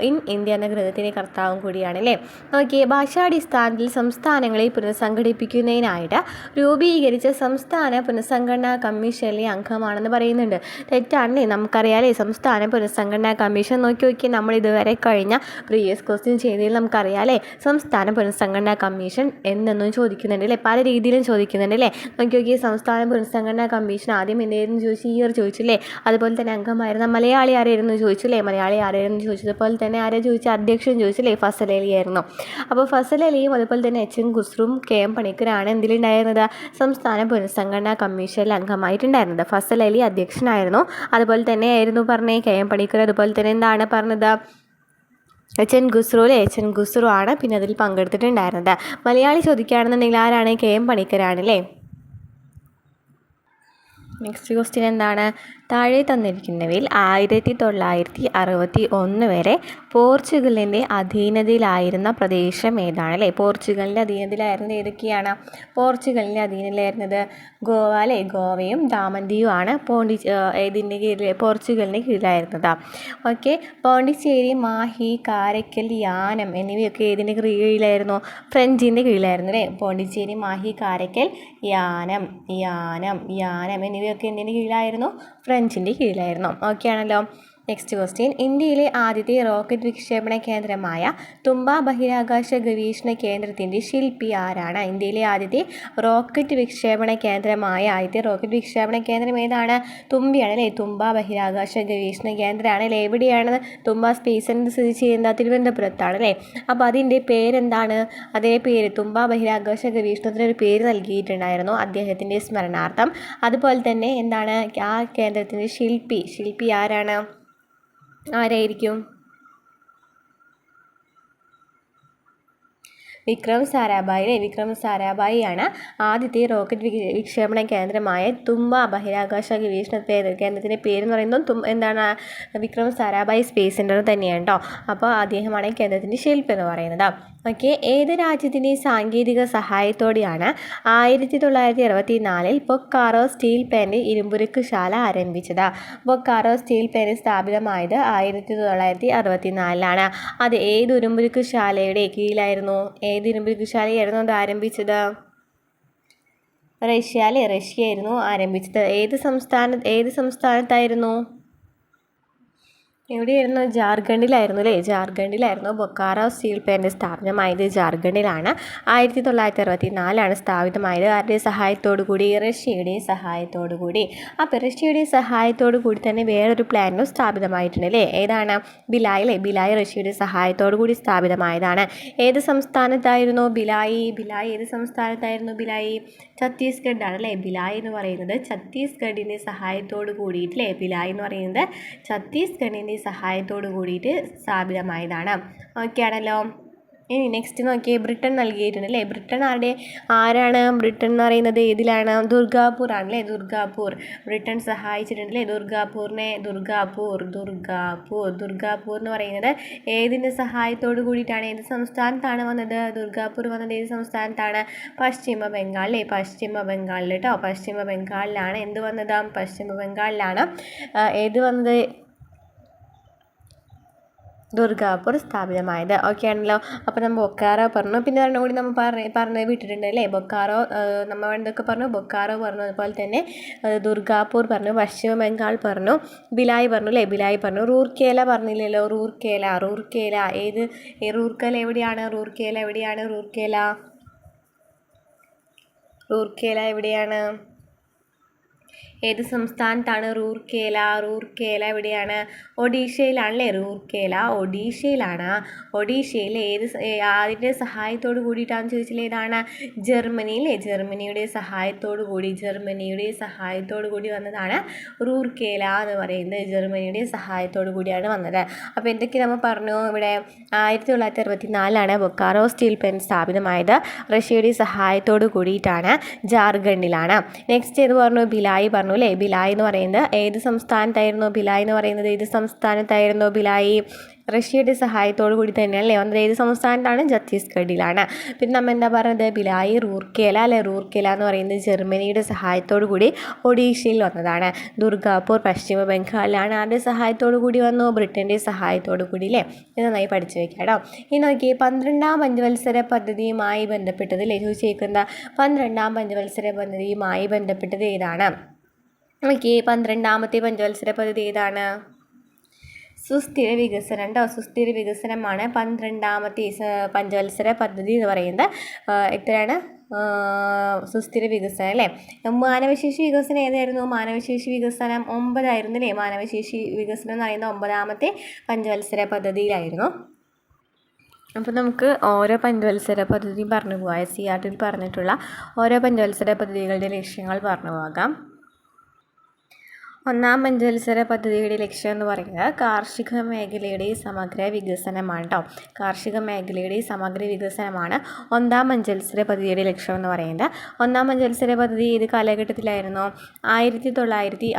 in India എന്ന ഗ്രന്ഥത്തിൻ്റെ കർത്താവും കൂടിയാണ് അല്ലേ. നോക്കിയേ, ഭാഷാടിസ്ഥാനത്തിൽ സംസ്ഥാനങ്ങളെ പുനഃസംഘടിപ്പിക്കുന്നതിനായിട്ട് രൂപീകരിച്ച സംസ്ഥാന പുനഃസംഘടനാ കമ്മീഷനിലെ അംഗമാണെന്ന് പറയുന്നുണ്ട്. തെറ്റാണല്ലേ. നമുക്കറിയാലേ സംസ്ഥാന പുനഃസംഘടനാ കമ്മീഷൻ നോക്കി നമ്മൾ ഇതുവരെ കഴിഞ്ഞ പ്രീവിയസ് ക്വസ്റ്റ്യൻ ചെയ്തതിൽ നമുക്കറിയാം അല്ലേ, സംസ്ഥാന പുനഃസംഘടനാ കമ്മീഷൻ എന്നൊന്നും ചോദിക്കുന്നുണ്ട് അല്ലേ, പല രീതിയിലും ചോദിക്കുന്നുണ്ട് അല്ലേ. നോക്കി സംസ്ഥാന പുനഃസംഘടനാ കമ്മീഷൻ ആദ്യം എന്തായിരുന്നു ചോദിച്ചു, ഇയർ ചോദിച്ചില്ലേ. അതുപോലെ തന്നെ അംഗമായിരുന്ന മലയാളി ആരായിരുന്നു ചോദിച്ചില്ലേ, മലയാളി ആരായിരുന്നു ചോദിച്ചതുപോലെ തന്നെ ആരെ ചോദിച്ച, അധ്യക്ഷൻ ചോദിച്ചില്ലേ, ഫസൽ അലി ആയിരുന്നു. അപ്പോൾ ഫസൽ അലിയും അതുപോലെ തന്നെ എച്ച് എൻ ഖുസ്രുവും കെ എം പണിക്കരാണ് എന്തിലുണ്ടായിരുന്നത്, സംസ്ഥാന പുനഃസംഘടനാ കമ്മീഷനിൽ അംഗമായിട്ടുണ്ടായിരുന്നത്. ഫസൽ അലി അധ്യക്ഷനായിരുന്നു, അതുപോലെ തന്നെ ആയിരുന്നു പറഞ്ഞേ കെ എം പണിക്കർ, അതുപോലെ തന്നെ എന്താണ് പറഞ്ഞത് എച്ച് എൻ ഖുസ്രു അല്ലേ, എച്ച് എൻ ഖുസ്രു ആണ് പിന്നെ അതിൽ പങ്കെടുത്തിട്ടുണ്ടായിരുന്നത്. മലയാളി ചോദിക്കുകയാണെന്നുണ്ടെങ്കിൽ ആരാണ്, കെ എം പണിക്കരാണല്ലേ. നെക്സ്റ്റ് ക്വസ്റ്റ്യൻ എന്താണ്, താഴെ തന്നിരിക്കുന്നവയിൽ 1961 വരെ പോർച്ചുഗലിൻ്റെ അധീനതയിലായിരുന്ന പ്രദേശം ഏതാണ് അല്ലേ. പോർച്ചുഗലിൻ്റെ അധീനതയിലായിരുന്നത് ഏതൊക്കെയാണ്, പോർച്ചുഗലിൻ്റെ അധീനതയിലായിരുന്നത് ഗോവ അല്ലേ, ഗോവയും ദാമന്തിയുമാണ് ഇതിൻ്റെ കീഴിൽ പോർച്ചുഗലിൻ്റെ കീഴിലായിരുന്നത്. ഓക്കെ, പോണ്ടിച്ചേരി, മാഹി, കാരക്കൽ, യാനം എന്നിവയൊക്കെ ഏതിൻ്റെ കീഴിലായിരുന്നു, ഫ്രഞ്ചിൻ്റെ കീഴിലായിരുന്നു അല്ലേ. പോണ്ടിച്ചേരി, മാഹി, കാരക്കൽ, യാനം എന്നിവയൊക്കെ എന്തിൻ്റെ കീഴിലായിരുന്നു, ഫ്രഞ്ചിൻ്റെ കീഴിലായിരുന്നു. ഓക്കെ ആണല്ലോ. നെക്സ്റ്റ് ക്വസ്റ്റ്യൻ, ഇന്ത്യയിലെ ആദ്യത്തെ റോക്കറ്റ് വിക്ഷേപണ കേന്ദ്രമായ തുമ്പ ബഹിരാകാശ ഗവേഷണ കേന്ദ്രത്തിൻ്റെ ശില്പി ആരാണ്. ഇന്ത്യയിലെ ആദ്യത്തെ റോക്കറ്റ് വിക്ഷേപണ കേന്ദ്രമായ റോക്കറ്റ് വിക്ഷേപണ കേന്ദ്രം ഏതാണ്, തുമ്പയാണ് അല്ലേ. തുമ്പ ബഹിരാകാശ ഗവേഷണ കേന്ദ്രമാണ് അല്ലേ. എവിടെയാണ് തുമ്പ സ്പേസ് സെൻ്റർ സ്ഥിതി ചെയ്യുന്നത്, തിരുവനന്തപുരത്താണ് അല്ലേ. അപ്പോൾ അതിൻ്റെ പേരെന്താണ്, അതേ പേര് തുമ്പ ബഹിരാകാശ ഗവേഷണത്തിന് ഒരു പേര് നൽകിയിട്ടുണ്ടായിരുന്നു അദ്ദേഹത്തിൻ്റെ സ്മരണാർത്ഥം. അതുപോലെ തന്നെ എന്താണ് ആ കേന്ദ്രത്തിൻ്റെ ശില്പി ആരായിരിക്കും, വിക്രം സാരാഭായി ആണ് ആദ്യത്തെ റോക്കറ്റ് വിക്ഷേപണ കേന്ദ്രമായ തുമ്പ ബഹിരാകാശ ഗവേഷണ കേന്ദ്രത്തിൻ്റെ പേരെന്ന് പറയുന്നത് എന്താണ്, വിക്രം സാരാഭായി സ്പേസ് സെൻ്റർ തന്നെയാണ് കേട്ടോ. അപ്പോൾ അദ്ദേഹമാണ് കേന്ദ്രത്തിൻ്റെ ശില്പി എന്ന് പറയുന്നത്. ഓക്കെ, ഏത് രാജ്യത്തിൻ്റെ സാങ്കേതിക സഹായത്തോടെയാണ് 1964 ബൊക്കാറോ സ്റ്റീൽ പ്ലാന്റ് ഇരുമ്പുരുക്ക് ശാല ആരംഭിച്ചത്. ബൊക്കാറോ സ്റ്റീൽ പ്ലാന്റ് സ്ഥാപിതമായത് 1964 അത് ഏത് ഇരുമ്പുരുക്ക് ശാലയുടെ കീഴിലായിരുന്നു, ഏത് ഇരുമ്പുരുക്ക് ശാലയായിരുന്നു അത് ആരംഭിച്ചത്, റഷ്യയായിരുന്നു ആരംഭിച്ചത്. ഏത് സംസ്ഥാനത്തായിരുന്നു, എവിടെയായിരുന്നു, ജാർഖണ്ഡിലായിരുന്നു അല്ലേ. ജാർഖണ്ഡിലായിരുന്നു ബൊക്കാറോ സ്റ്റീൽ പ്ലാന്റ് സ്ഥാപിതമായത്, ജാർഖണ്ഡിലാണ്. 1964 സ്ഥാപിതമായത്. ആരുടെ സഹായത്തോടു കൂടി, റഷ്യയുടെ സഹായത്തോടു കൂടി. അപ്പോൾ റഷ്യയുടെ സഹായത്തോടു കൂടി തന്നെ വേറൊരു പ്ലാന്റും സ്ഥാപിതമായിട്ടുണ്ട് അല്ലേ. ഏതാണ്, ഭിലായ് അല്ലേ. ഭിലായ് റഷ്യയുടെ സഹായത്തോടു കൂടി സ്ഥാപിതമായതാണ്. ഏത് സംസ്ഥാനത്തായിരുന്നു ഭിലായ്, ഏത് സംസ്ഥാനത്തായിരുന്നു ഭിലായ്, ഛത്തീസ്ഗഡ് ആണ് അല്ലേ. ഭിലായ് എന്ന് പറയുന്നത് ഛത്തീസ്ഗഡിൻ്റെ സഹായത്തോടു കൂടിയിട്ടില്ലേ, ഭിലായ് എന്ന് പറയുന്നത് ഛത്തീസ്ഗഡിൻ്റെ സഹായത്തോടു കൂടിയിട്ട് സ്ഥാപിതമായതാണ്. ഓക്കെ ആണല്ലോ. ഇനി നെക്സ്റ്റ് നോക്കിയേ, ബ്രിട്ടൻ നൽകിയിട്ടുണ്ട് അല്ലേ. ആരാണ് ബ്രിട്ടൻ എന്ന് പറയുന്നത്, ഏതിലാണ്, ദുർഗാപൂർ ആണല്ലേ. ബ്രിട്ടൻ സഹായിച്ചിട്ടുണ്ട് അല്ലേ ദുർഗാപൂർ എന്ന് പറയുന്നത് ഏതിൻ്റെ സഹായത്തോടു കൂടിയിട്ടാണ്, ഏത് സംസ്ഥാനത്താണ് വന്നത്, ദുർഗാപൂർ വന്നത് ഏത് സംസ്ഥാനത്താണ്, പശ്ചിമ ബംഗാൾ അല്ലേ. പശ്ചിമ ബംഗാളിൽ കേട്ടോ, പശ്ചിമ ബംഗാളിലാണ് എന്ത് വന്നത്, പശ്ചിമ ബംഗാളിലാണ് ഏത് വന്നത്, ദുർഗാപൂർ സ്ഥാപിതമായത്. ഓക്കെ ആണല്ലോ. അപ്പോൾ നമ്മൾ ബൊക്കാറോ പറഞ്ഞു, പിന്നെ ഒരെണ്ണം കൂടി നമ്മൾ പറഞ്ഞ് വിട്ടിട്ടുണ്ട് അല്ലേ. ബൊക്കാറോ നമ്മൾ എന്തൊക്കെ പറഞ്ഞു, ബൊക്കാറോ പറഞ്ഞു, അതുപോലെ തന്നെ ദുർഗാപൂർ പറഞ്ഞു, പശ്ചിമ ബംഗാൾ പറഞ്ഞു, ഭിലായ് പറഞ്ഞു അല്ലേ. ഭിലായ് പറഞ്ഞു. റൂർക്കേല പറഞ്ഞില്ലല്ലോ, റൂർക്കേല ഏത്, റൂർക്കേല എവിടെയാണ്, റൂർക്കേല എവിടെയാണ്, ഏത് സംസ്ഥാനത്താണ് റൂർക്കേല എവിടെയാണ്, ഒഡീഷയിലാണല്ലേ. ഒഡീഷയിലാണ്. ഒഡീഷയിൽ ആരുടെ സഹായത്തോട് കൂടിയിട്ടാണെന്ന് ചോദിച്ചാൽ ഏതാണ്, ജർമ്മനിയിലെ. ജർമ്മനിയുടെ സഹായത്തോടു കൂടി വന്നതാണ് റൂർക്കേല എന്ന് പറയുന്നത്. ജർമ്മനിയുടെ സഹായത്തോടു കൂടിയാണ് വന്നത്. അപ്പോൾ എന്തൊക്കെ നമ്മൾ പറഞ്ഞു ഇവിടെ, 1964 ബൊക്കാറോ സ്റ്റീൽ പ്ലാന്റ് സ്ഥാപിതമായത്. റഷ്യയുടെ സഹായത്തോടു കൂടിയിട്ടാണ്. ജാർഖണ്ഡിലാണ്. നെക്സ്റ്റ് ഏത് പറഞ്ഞു, ഭിലായ് പറഞ്ഞു അല്ലേ. ഭിലായ് എന്ന് പറയുന്നത് ഏത് സംസ്ഥാനത്തായിരുന്നു, ഭിലായ് റഷ്യയുടെ സഹായത്തോടു കൂടി തന്നെയല്ലേ വന്നത്. ഏത് സംസ്ഥാനത്താണ്, ഛത്തീസ്ഗഡിലാണ്. പിന്നെ നമ്മൾ എന്താ പറയുന്നത്, ഭിലായ് റൂർക്കേല എന്ന് പറയുന്നത് ജർമ്മനിയുടെ സഹായത്തോടു കൂടി ഒഡീഷയിൽ വന്നതാണ്. ദുർഗാപൂർ പശ്ചിമ ബംഗാളിലാണ്. ആരുടെ സഹായത്തോടു കൂടി വന്നു, ബ്രിട്ടൻ്റെ സഹായത്തോടു കൂടി അല്ലേ. ഇത് നന്നായി പഠിച്ചു വെക്കാം കേട്ടോ. ഇനി നോക്കിയേ, 12ാം പഞ്ചവത്സര പദ്ധതിയുമായി ബന്ധപ്പെട്ടത് അല്ലേ ചോദിച്ചേക്കുന്ന 12ാം പഞ്ചവത്സര പദ്ധതിയുമായി ബന്ധപ്പെട്ടത് ഏതാണ്. നോക്കിയേ, 12ാമത്തെ പഞ്ചവത്സര പദ്ധതി ഏതാണ്, സുസ്ഥിര വികസനം കേട്ടോ. സുസ്ഥിര വികസനമാണ് 12ാമത്തെ പഞ്ചവത്സര പദ്ധതി എന്ന് പറയുന്നത്. എത്രയാണ്? സുസ്ഥിര വികസനം അല്ലേ. മാനവശേഷി വികസനം ഏതായിരുന്നു? മാനവശേഷി വികസനം 9 അല്ലേ. മാനവശേഷി വികസനം എന്ന് പറയുന്നത് 9ാമത്തെ പഞ്ചവത്സര പദ്ധതിയിലായിരുന്നു. അപ്പോൾ നമുക്ക് ഓരോ പഞ്ചവത്സര പദ്ധതിയും പറഞ്ഞു പോകാം. SCERTയിൽ പറഞ്ഞിട്ടുള്ള ഓരോ പഞ്ചവത്സര പദ്ധതികളുടെ ലക്ഷ്യങ്ങൾ പറഞ്ഞു പോകാം. 1ാം പഞ്ചവത്സര പദ്ധതിയുടെ ലക്ഷ്യം എന്ന് പറയുന്നത് കാർഷിക മേഖലയുടെ സമഗ്ര വികസനമാണ് കേട്ടോ. കാർഷിക മേഖലയുടെ സമഗ്ര വികസനമാണ് 1ാം പഞ്ചവത്സര പദ്ധതിയുടെ ലക്ഷ്യം എന്ന് പറയുന്നത്. 1ാം പഞ്ചവത്സര പദ്ധതി ഏത് കാലഘട്ടത്തിലായിരുന്നു? 1951,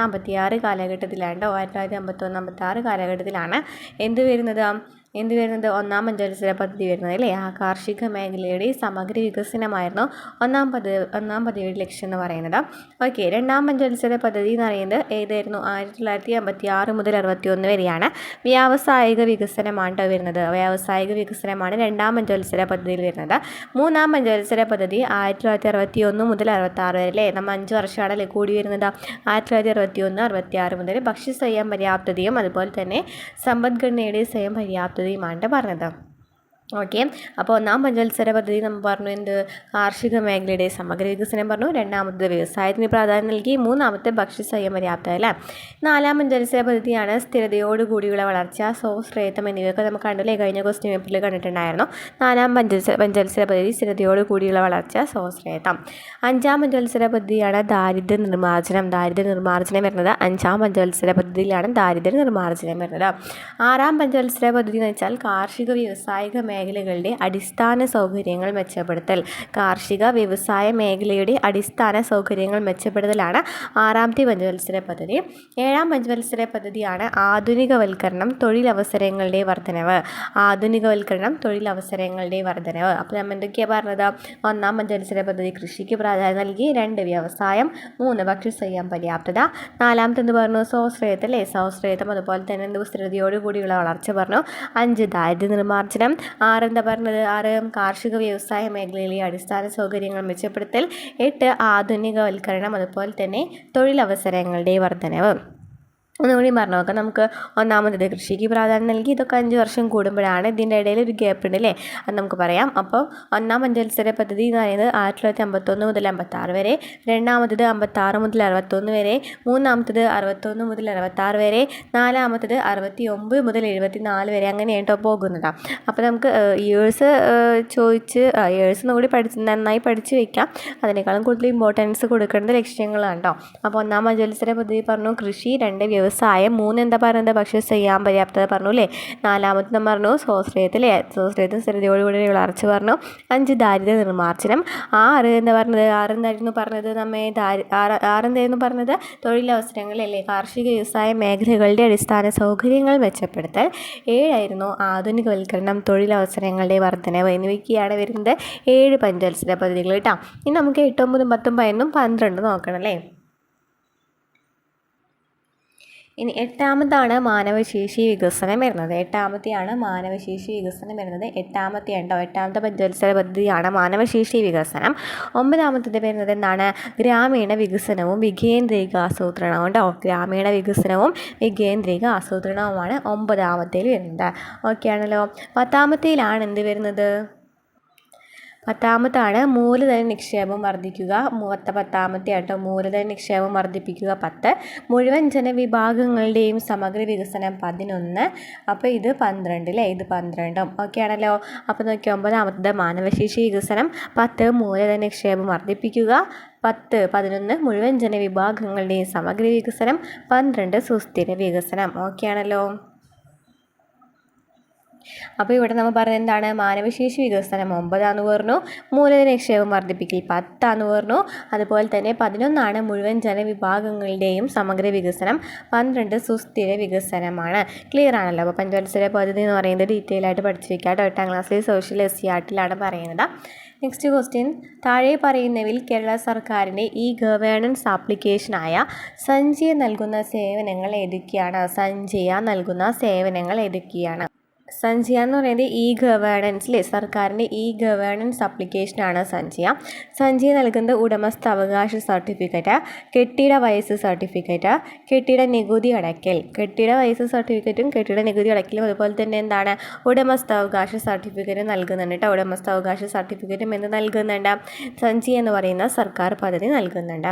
56 കാലഘട്ടത്തിലാണ് കേട്ടോ. 1951, 56 കാലഘട്ടത്തിലാണ് എന്ത് വരുന്നത്? 1ാം പഞ്ചവത്സര പദ്ധതി വരുന്നത് അല്ലേ. ആ കാർഷിക മേഖലയുടെ സമഗ്ര വികസനമായിരുന്നു 1ാം പദ്ധതിയുടെ ലക്ഷ്യം എന്ന് പറയുന്നത്. ഓക്കെ. 2ാം പഞ്ചവത്സര പദ്ധതി എന്ന് പറയുന്നത് ഏതായിരുന്നു? 1956 മുതൽ 61 വരെയാണ്. വ്യാവസായിക വികസനമാണ് കേട്ടോ വരുന്നത്. വ്യാവസായിക വികസനമാണ് 2ാം പഞ്ചവത്സര പദ്ധതിയിൽ വരുന്നത്. 3ാം പഞ്ചവത്സര പദ്ധതി 1961 മുതൽ 66 വരെ അല്ലേ. നമ്മൾ 5 വർഷമാണല്ലേ കൂടി വരുന്നത്. 1961, 66 മുതൽ ഭക്ഷ്യസ്വയം പര്യാപ്തതയും അതുപോലെ തന്നെ സമ്പദ്ഘടനയുടെ സ്വയം പര്യാപ്തതയുമാണ് പറഞ്ഞത്. ഓക്കെ. അപ്പോൾ 1ാം പഞ്ചവത്സര പദ്ധതി നമ്മൾ പറഞ്ഞു എന്ത്? കാർഷിക മേഖലയുടെ സമഗ്ര വികസനം പറഞ്ഞു. 2ാമത് വ്യവസായത്തിന് പ്രാധാന്യം നൽകി. 3ാമത്തെ ഭക്ഷ്യസ്വയം പര്യാപ്തത അല്ലേ. 4ാം പഞ്ചവത്സര പദ്ധതിയാണ് സ്ഥിരതയോടുകൂടിയുള്ള വളർച്ച, സ്വാശ്രയത്വം എന്നിവയൊക്കെ നമുക്ക് കണ്ടല്ലേ. കഴിഞ്ഞ ക്വസ്റ്റ്യൻ പേപ്പറിൽ കണ്ടിട്ടുണ്ടായിരുന്നു. 4ാം പഞ്ചവത്സര പദ്ധതി സ്ഥിരതയോടുകൂടിയുള്ള വളർച്ച, സ്വാശ്രയത്വം. 5ാം പഞ്ചവത്സര പദ്ധതിയാണ് ദാരിദ്ര്യ നിർമ്മാർജ്ജനം. ദാരിദ്ര്യ നിർമ്മാർജ്ജനം വരുന്നത് 5ാം പഞ്ചവത്സര പദ്ധതിയിലാണ് ദാരിദ്ര്യ നിർമ്മാർജ്ജനം വരുന്നത്. 6ാം പഞ്ചവത്സര പദ്ധതി എന്ന് വെച്ചാൽ കാർഷിക വ്യവസായിക മേഖലകളുടെ അടിസ്ഥാന സൗകര്യങ്ങൾ മെച്ചപ്പെടുത്തൽ. കാർഷിക വ്യവസായ മേഖലയുടെ അടിസ്ഥാന സൗകര്യങ്ങൾ മെച്ചപ്പെടുത്തലാണ് 6ാമത്തെ പഞ്ചവത്സര പദ്ധതി. 7ാം പഞ്ചവത്സര പദ്ധതിയാണ് ആധുനികവൽക്കരണം, തൊഴിലവസരങ്ങളുടെ വർധനവ്. ആധുനികവൽക്കരണം, തൊഴിലവസരങ്ങളുടെ വർധനവ്. അപ്പോൾ നമ്മൾ എന്തൊക്കെയാണ് പറഞ്ഞത്? 1ാം പഞ്ചവത്സര പദ്ധതി കൃഷിക്ക് പ്രാധാന്യം നൽകി. 2 വ്യവസായം. 3 ഭക്ഷ്യസ്വയം പര്യാപ്തത. 4ാമത്തെ എന്ത് പറഞ്ഞു? സ്വാശ്രയത്വം അല്ലേ. സ്വാശ്രയത്വം അതുപോലെ തന്നെ സ്ഥിരതയോടുകൂടിയുള്ള വളർച്ച പറഞ്ഞു. 5 ദാരിദ്ര്യ നിർമ്മാർജ്ജനം. 6 എന്താ പറഞ്ഞത്? 6 കാർഷിക വ്യവസായ മേഖലയിലെ അടിസ്ഥാന സൗകര്യങ്ങൾ മെച്ചപ്പെടുത്തൽ. 8 ആധുനികവൽക്കരണം അതുപോലെ തന്നെ തൊഴിലവസരങ്ങളുടെ വർധനവ്. ഒന്നുകൂടി പറഞ്ഞു നോക്കാം. നമുക്ക് 1ാമത് കൃഷിക്ക് പ്രാധാന്യം നൽകി. ഇതൊക്കെ 5 വർഷം കൂടുമ്പോഴാണ്. ഇതിൻ്റെ ഇടയിൽ ഒരു ഗ്യാപ്പ് ഉണ്ട് അല്ലേ. അത് നമുക്ക് പറയാം. അപ്പോൾ 1ാം പഞ്ചവത്സര പദ്ധതി എന്ന് പറയുന്നത് 1951 മുതൽ 56 വരെ. 2ാമത് 56 മുതൽ 61 വരെ. 3ാമത് 61 മുതൽ 66 വരെ. 4ാമത് 69 മുതൽ 74 വരെ. അങ്ങനെയാണ് കേട്ടോ പോകുന്നതാണ്. അപ്പോൾ നമുക്ക് ഇയേഴ്സ് ചോദിച്ച് ഇയേഴ്സ് കൂടി നന്നായി പഠിച്ച് വയ്ക്കാം. അതിനേക്കാളും കൂടുതൽ ഇമ്പോർട്ടൻസ് കൊടുക്കേണ്ടത് ലക്ഷ്യങ്ങളാണ് കേട്ടോ. അപ്പോൾ 1ാം പഞ്ചവത്സര പദ്ധതി പറഞ്ഞു കൃഷി. 2 വ്യവസായം. 3 എന്താ പറയുന്നത്? ഭക്ഷ്യസ്വയം പര്യാപ്തത പറഞ്ഞു അല്ലേ. 4ാമത് നമ്മൾ പറഞ്ഞു സ്വാശ്രയത്വം അല്ലേ. സ്വാശ്രയത്വം സ്ഥിരതയോടുകൂടി വളർച്ച പറഞ്ഞു. 5 ദാരിദ്ര്യ നിർമ്മാർജ്ജനം. 6 എന്താ പറഞ്ഞത്? 6 എന്തായിരുന്നു പറഞ്ഞത്? 6 എന്തായിരുന്നു പറഞ്ഞത്? തൊഴിലവസരങ്ങൾ അല്ലേ. കാർഷിക വ്യവസായ മേഖലകളുടെ അടിസ്ഥാന സൗകര്യങ്ങൾ മെച്ചപ്പെടുത്തൽ. 7 ആയിരുന്നു ആധുനികവൽക്കരണം, തൊഴിലവസരങ്ങളുടെ വർധനവ് എന്നിവയ്ക്കാണ് വരുന്നത് 7 പഞ്ചവത്സര പദ്ധതികൾ കേട്ടോ. ഇനി നമുക്ക് 8, 9, 10, 11, 12 നോക്കണം അല്ലേ. ഇനി 8ാമതാണ് മാനവശേഷി വികസനം വരുന്നത്. 8ാമത്തെയാണ് മാനവശേഷി വികസനം വരുന്നത്. 8ാമത്തെ ഉണ്ടോ? 8ാമത്തെ പഞ്ചവത്സര പദ്ധതിയാണ് മാനവശേഷി വികസനം. 9ാമത്തേത് വരുന്നത് എന്താണ്? ഗ്രാമീണ വികസനവും വികേന്ദ്രീക ആസൂത്രണവും ഉണ്ടോ. ഗ്രാമീണ വികസനവും വികേന്ദ്രീക ആസൂത്രണവുമാണ് 9ാമത്തേൽ വരുന്നത്. ഓക്കെ ആണല്ലോ. 10ാമത്തേലാണ് എന്ത് വരുന്നത്? 10ാമത്താണ് മൂലധന നിക്ഷേപം വർദ്ധിക്കുക. 10ാമത്തെ ആട്ടോ മൂലധന നിക്ഷേപം വർദ്ധിപ്പിക്കുക. 10 മുഴുവൻ ജനവിഭാഗങ്ങളുടെയും സമഗ്ര വികസനം 11. അപ്പോൾ ഇത് 12 അല്ലേ. ഇത് 12. ഓക്കെ ആണല്ലോ. അപ്പോൾ നോക്കി 9ാമത്തെ മാനവശേഷി വികസനം. 10 മൂലധന നിക്ഷേപം വർദ്ധിപ്പിക്കുക. 10, 11 മുഴുവൻ ജനവിഭാഗങ്ങളുടെയും സമഗ്ര വികസനം. 12 സുസ്ഥിര വികസനം. ഓക്കെ ആണല്ലോ. അപ്പോൾ ഇവിടെ നമ്മൾ പറയുന്നത് എന്താണ്? മാനവശേഷി വികസനം 9 പറഞ്ഞു. മൂലധന നിക്ഷേപം വർദ്ധിപ്പിക്കൽ 10 പറഞ്ഞു. അതുപോലെ തന്നെ 11 മുഴുവൻ ജനവിഭാഗങ്ങളുടെയും സമഗ്ര വികസനം. 12 സുസ്ഥിര വികസനമാണ്. ക്ലിയർ ആണല്ലോ. അപ്പോൾ പഞ്ചവത്സര പദ്ധതി എന്ന് പറയുന്നത് ഡീറ്റെയിൽ ആയിട്ട് പഠിച്ചു വയ്ക്കാം. 8ാം ക്ലാസ്സിൽ സോഷ്യൽ SCERTയിലാണ് പറയുന്നത്. Next question. താഴെ പറയുന്നവയിൽ കേരള സർക്കാരിൻ്റെ ഗവേണൻസ് ആപ്ലിക്കേഷനായ സഞ്ജയ നൽകുന്ന സേവനങ്ങൾ ഏതൊക്കെയാണ്? സഞ്ജയ നൽകുന്ന സേവനങ്ങൾ ഏതൊക്കെയാണ്? സഞ്ജയ എന്ന് പറയുന്നത് ഗവേണൻസ് അല്ലേ, സർക്കാരിൻ്റെ ഗവേണൻസ് ആപ്ലിക്കേഷനാണ് സഞ്ജയ. സഞ്ജയ നൽകുന്നത് ഉടമസ്ഥാവകാശ സർട്ടിഫിക്കറ്റ്, കെട്ടിട വയസ്സ് സർട്ടിഫിക്കറ്റ്, കെട്ടിട നികുതി അടയ്ക്കൽ. കെട്ടിട വയസ്സ് സർട്ടിഫിക്കറ്റും കെട്ടിട നികുതി അടയ്ക്കലും അതുപോലെ തന്നെ എന്താണ് ഉടമസ്ഥാവകാശ സർട്ടിഫിക്കറ്റ് നൽകുന്നുണ്ട് കേട്ടോ. ഉടമസ്ഥാവകാശ സർട്ടിഫിക്കറ്റും എന്ത് നൽകുന്നുണ്ട്, സഞ്ജയ എന്ന് പറയുന്ന സർക്കാർ പദ്ധതി നൽകുന്നുണ്ട്.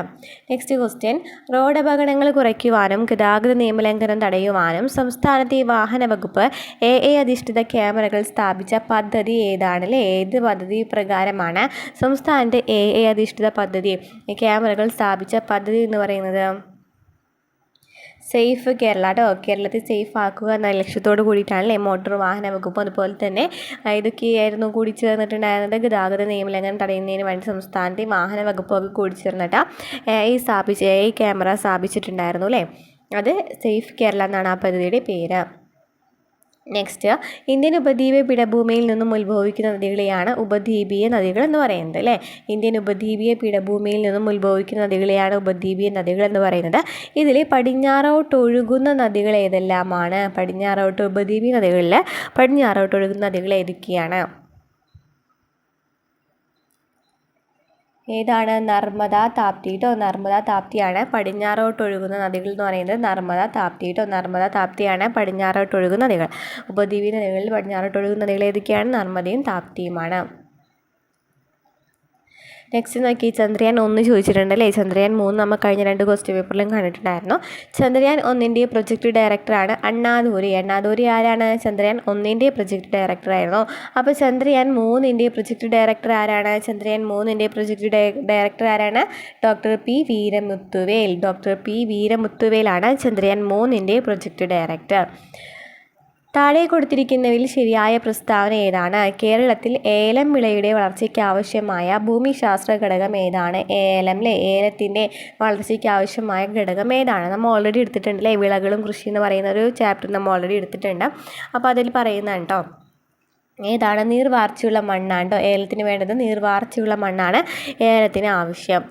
നെക്സ്റ്റ് ക്വസ്റ്റ്യൻ, റോഡ് അപകടങ്ങൾ കുറയ്ക്കുവാനും ഗതാഗത നിയമലംഘനം തടയുവാനും സംസ്ഥാനത്തെ വാഹന വകുപ്പ് AI അധിഷ്ഠിത ക്യാമറകൾ സ്ഥാപിച്ച പദ്ധതി ഏതാണ് അല്ലേ? ഏത് പദ്ധതി പ്രകാരമാണ് സംസ്ഥാനത്തെ AI അധിഷ്ഠിത പദ്ധതി ക്യാമറകൾ സ്ഥാപിച്ച പദ്ധതി എന്ന് പറയുന്നത്? സേഫ് കേരള കേട്ടോ. കേരളത്തെ സേഫ് ആക്കുക എന്ന ലക്ഷ്യത്തോട് കൂടിയിട്ടാണല്ലേ മോട്ടോർ വാഹന വകുപ്പ് അതുപോലെ തന്നെ ഇതൊക്കെയായിരുന്നു കൂടി ചേർന്നിട്ടുണ്ടായിരുന്നത്. ഗതാഗത നിയമലംഘനം തടയുന്നതിന് വേണ്ടി സംസ്ഥാനത്തെ വാഹന വകുപ്പൊക്കെ കൂടി ചേർന്നിട്ട് AI ക്യാമറ സ്ഥാപിച്ചിട്ടുണ്ടായിരുന്നു അല്ലേ. അത് സേഫ് കേരള എന്നാണ് ആ പദ്ധതിയുടെ പേര്. നെക്സ്റ്റ്, ഇന്ത്യൻ ഉപദ്വീപ പീഠഭൂമിയിൽ നിന്നും ഉത്ഭവിക്കുന്ന നദികളെയാണ് ഉപദ്വീപീയ നദികൾ എന്ന് പറയുന്നത് അല്ലേ. ഇന്ത്യൻ ഉപദ്വീപീയ പീഠഭൂമിയിൽ നിന്നും ഉത്ഭവിക്കുന്ന നദികളെയാണ് ഉപദ്വീപീയ നദികൾ എന്ന് പറയുന്നത്. ഇതിൽ പടിഞ്ഞാറോട്ട് ഒഴുകുന്ന നദികൾ ഏതെല്ലാമാണ്? ഉപദ്വീപീയ നദികളിൽ പടിഞ്ഞാറോട്ട് ഒഴുകുന്ന നദികൾ ഏതൊക്കെയാണ്? ഏതാണ്? നർമ്മദ, താപ്തി കേട്ടോ. നർമ്മദ, താപ്തിയാണ് പടിഞ്ഞാറോട്ട് ഒഴുകുന്ന നദികൾ എന്ന് പറയുന്നത്. നർമ്മദ, താപ്തി കേട്ടോ. നർമ്മദ, താപ്തിയാണ് പടിഞ്ഞാറോട്ട് ഒഴുകുന്ന നദികൾ. ഉപദ്വീപീയ നദികളിൽ പടിഞ്ഞാറോട്ട് ഒഴുകുന്ന നദികൾ ഏതൊക്കെയാണ്? നർമ്മദയും താപ്തിയുമാണ്. നെക്സ്റ്റ് നോക്കി, ചന്ദ്രയാൻ 1 ചോദിച്ചിട്ടുണ്ട് അല്ലേ. ചന്ദ്രയാൻ 3 നമ്മൾ കഴിഞ്ഞ 2 ക്വസ്റ്റ്യൻ പേപ്പറിലും കണ്ടിട്ടുണ്ടായിരുന്നു. ചന്ദ്രയാൻ 1 പ്രൊജക്ട് ഡയറക്ടറാണ് അണ്ണാദുരൈ. അണ്ണാദുരൈ ആരാണ്? ചന്ദ്രയാൻ 1 പ്രൊജക്ട് ഡയറക്ടറായിരുന്നു. അപ്പോൾ ചന്ദ്രയാൻ 3 പ്രൊജക്ട് ഡയറക്ടർ ആരാണ്? ചന്ദ്രയാൻ 3 പ്രൊജക്ട് ഡയറക്ടർ ആരാണ്? Doctor P Veeramuthuvel. Doctor P വീരമുത്തുവേലാണ് ചന്ദ്രയാൻ 3 പ്രൊജക്ട് ഡയറക്ടർ. താഴെ കൊടുത്തിരിക്കുന്നവയിൽ ശരിയായ പ്രസ്താവന ഏതാണ്? കേരളത്തിൽ ഏലം വിളയുടെ വളർച്ചയ്ക്ക് ആവശ്യമായ ഭൂമിശാസ്ത്ര ഘടകം ഏതാണ്? ഏലം അല്ലേ, ഏലത്തിൻ്റെ വളർച്ചയ്ക്ക് ആവശ്യമായ ഘടകം ഏതാണ്? നമ്മൾ ഓൾറെഡി എടുത്തിട്ടുണ്ട് അല്ലേ. വിളകളും കൃഷി എന്ന് പറയുന്ന ഒരു ചാപ്റ്റർ നമ്മൾ ഓൾറെഡി എടുത്തിട്ടുണ്ട്. അപ്പോൾ അതിൽ പറയുന്നതാണ് കേട്ടോ. ഏതാണ്? നീർവാർച്ചയുള്ള മണ്ണാണ് കേട്ടോ ഏലത്തിന് വേണ്ടത്. നീർവാർച്ചയുള്ള മണ്ണാണ് ഏലത്തിന് ആവശ്യം.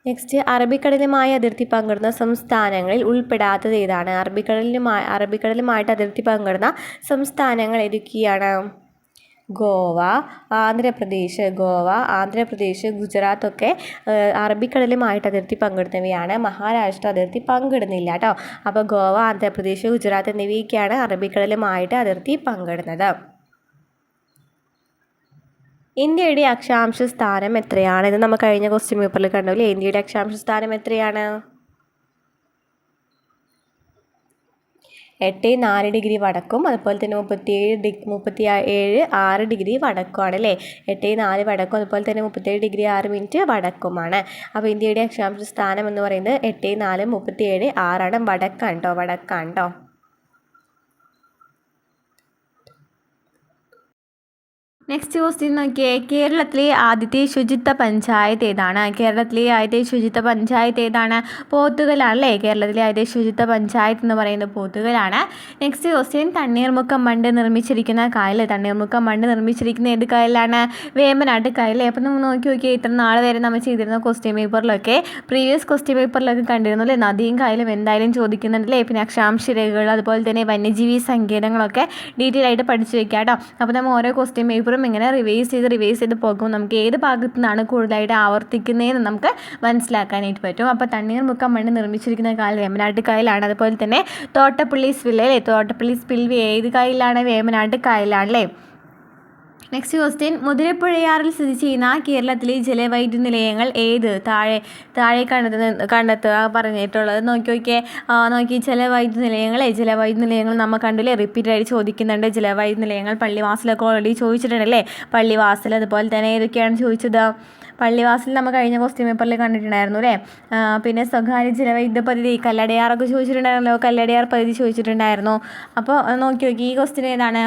നെക്സ്റ്റ്, അറബിക്കടലുമായി അതിർത്തി പങ്കിടുന്ന സംസ്ഥാനങ്ങളിൽ ഉൾപ്പെടാത്തത് ഏതാണ്? അറബിക്കടലുമായിട്ട് അതിർത്തി പങ്കിടുന്ന സംസ്ഥാനങ്ങൾ ഏതൊക്കെയാണ്? ഗോവ, ആന്ധ്രാപ്രദേശ്, ഗുജറാത്ത് ഒക്കെ അറബിക്കടലുമായിട്ട് അതിർത്തി പങ്കിടുന്നവയാണ്. മഹാരാഷ്ട്ര അതിർത്തി പങ്കിടുന്നില്ല കേട്ടോ. അപ്പോൾ ഗോവ, ആന്ധ്രാപ്രദേശ്, ഗുജറാത്ത് എന്നിവയൊക്കെയാണ് അറബിക്കടലുമായിട്ട് അതിർത്തി പങ്കിടുന്നത്. ഇന്ത്യയുടെ അക്ഷാംശ സ്ഥാനം എത്രയാണ്? ഇത് നമ്മൾ കഴിഞ്ഞ ക്വസ്റ്റ്യൻ പേപ്പറിൽ കണ്ടല്ലേ. ഇന്ത്യയുടെ അക്ഷാംശ സ്ഥാനം എത്രയാണ്? 8.4 വടക്കും അതുപോലെ തന്നെ 37.6 വടക്കുമാണ് അല്ലേ. 8.4 വടക്കും അതുപോലെ തന്നെ 37.6 വടക്കുമാണ്. അപ്പോൾ ഇന്ത്യയുടെ അക്ഷാംശ സ്ഥാനം എന്ന് പറയുന്നത് 8.4, 37, 6 വടക്കാണ് കേട്ടോ. നെക്സ്റ്റ് ക്വസ്റ്റ്യൻ നോക്കിയേ. കേരളത്തിലെ ആദ്യത്തെ ശുചിത്വ പഞ്ചായത്ത് ഏതാണ്? കേരളത്തിലെ ആദ്യത്തെ ശുചിത്വ പഞ്ചായത്ത് ഏതാണ്? പോത്തുകലാണല്ലേ. കേരളത്തിലെ ആദ്യത്തെ ശുചിത്വ പഞ്ചായത്ത് എന്ന് പറയുന്നത് പോത്തുകലാണ്. നെക്സ്റ്റ് ക്വസ്റ്റ്യൻ, തണ്ണീർമുക്കം ബണ്ട് നിർമ്മിച്ചിരിക്കുന്ന കായൽ. തണ്ണീർമുക്കം ബണ്ട് നിർമ്മിച്ചിരിക്കുന്ന ഏത് കായലാണ്? വേമ്പനാട്ട് കായലല്ലേ. അപ്പോൾ നമ്മൾ നോക്കിയേ ഇത്ര നാൾ വരെ നമ്മൾ ചെയ്തിരുന്ന ക്വസ്റ്റ്യൻ പേപ്പറിലൊക്കെ പ്രീവിയസ് ക്വസ്റ്റ്യൻ പേപ്പറിലൊക്കെ കണ്ടിരുന്നു അല്ലേ. നദിയും കായലും എന്തായാലും ചോദിക്കുന്നുണ്ടല്ലേ. പിന്നെ അക്ഷാംശ രേഖകൾ അതുപോലെ തന്നെ വന്യജീവി സങ്കേതങ്ങളൊക്കെ ഡീറ്റെയിൽ ആയിട്ട് പഠിച്ചു വെക്കാം കേട്ടോ. അപ്പോൾ നമ്മൾ ഓരോ ക്വസ്റ്റ്യൻ പേപ്പറും ഇങ്ങനെ റിവൈസ് ചെയ്ത് പോകും. നമുക്ക് ഏത് ഭാഗത്തു നിന്നാണ് കൂടുതലായിട്ട് ആവർത്തിക്കുന്നതെന്ന് നമുക്ക് മനസ്സിലാക്കാനായിട്ട് പറ്റും. അപ്പോൾ തണ്ണീർമുക്കം ബണ്ട് നിർമ്മിച്ചിരിക്കുന്ന കായൽ വേമ്പനാട്ട് കായലാണ്. അതുപോലെ തന്നെ തോട്ടപ്പള്ളി സ്പിൽവേ അല്ലേ. തോട്ടപ്പള്ളി സ്പിൽവേ ഏത് കായലാണ്? വേമ്പനാട്ട് കായലാണല്ലേ. നെക്സ്റ്റ് ക്വസ്റ്റ്യൻ, മുതിരപ്പുഴയാറിൽ സ്ഥിതി ചെയ്യുന്ന കേരളത്തിലെ ജലവൈദ്യുത നിലയങ്ങൾ ഏത്? താഴെ കണ്ടെത്തുക പറഞ്ഞിട്ടുള്ളത്. നോക്കി ജലവൈദ്യുത നിലയങ്ങൾ നമ്മൾ കണ്ടില്ലേ. റിപ്പീറ്റായിട്ട് ചോദിക്കുന്നുണ്ട്. ജലവൈദ്യുത നിലയങ്ങൾ പള്ളിവാസലൊക്കെ ഓൾറെഡി ചോദിച്ചിട്ടുണ്ടല്ലേ. പള്ളിവാസൽ അതുപോലെ തന്നെ ഏതൊക്കെയാണ് ചോദിച്ചത്? പള്ളിവാസൽ നമ്മൾ കഴിഞ്ഞ ക്വസ്റ്റ്യൻ പേപ്പറിൽ കണ്ടിട്ടുണ്ടായിരുന്നു അല്ലേ. പിന്നെ സ്വകാര്യ ജലവൈദ്യുത പദ്ധതി കല്ലടയാറൊക്കെ ചോദിച്ചിട്ടുണ്ടായിരുന്നല്ലോ. കല്ലടയാർ പദ്ധതി ചോദിച്ചിട്ടുണ്ടായിരുന്നു. അപ്പോൾ നോക്കി ഈ ക്വസ്റ്റ്യൻ ഏതാണ്?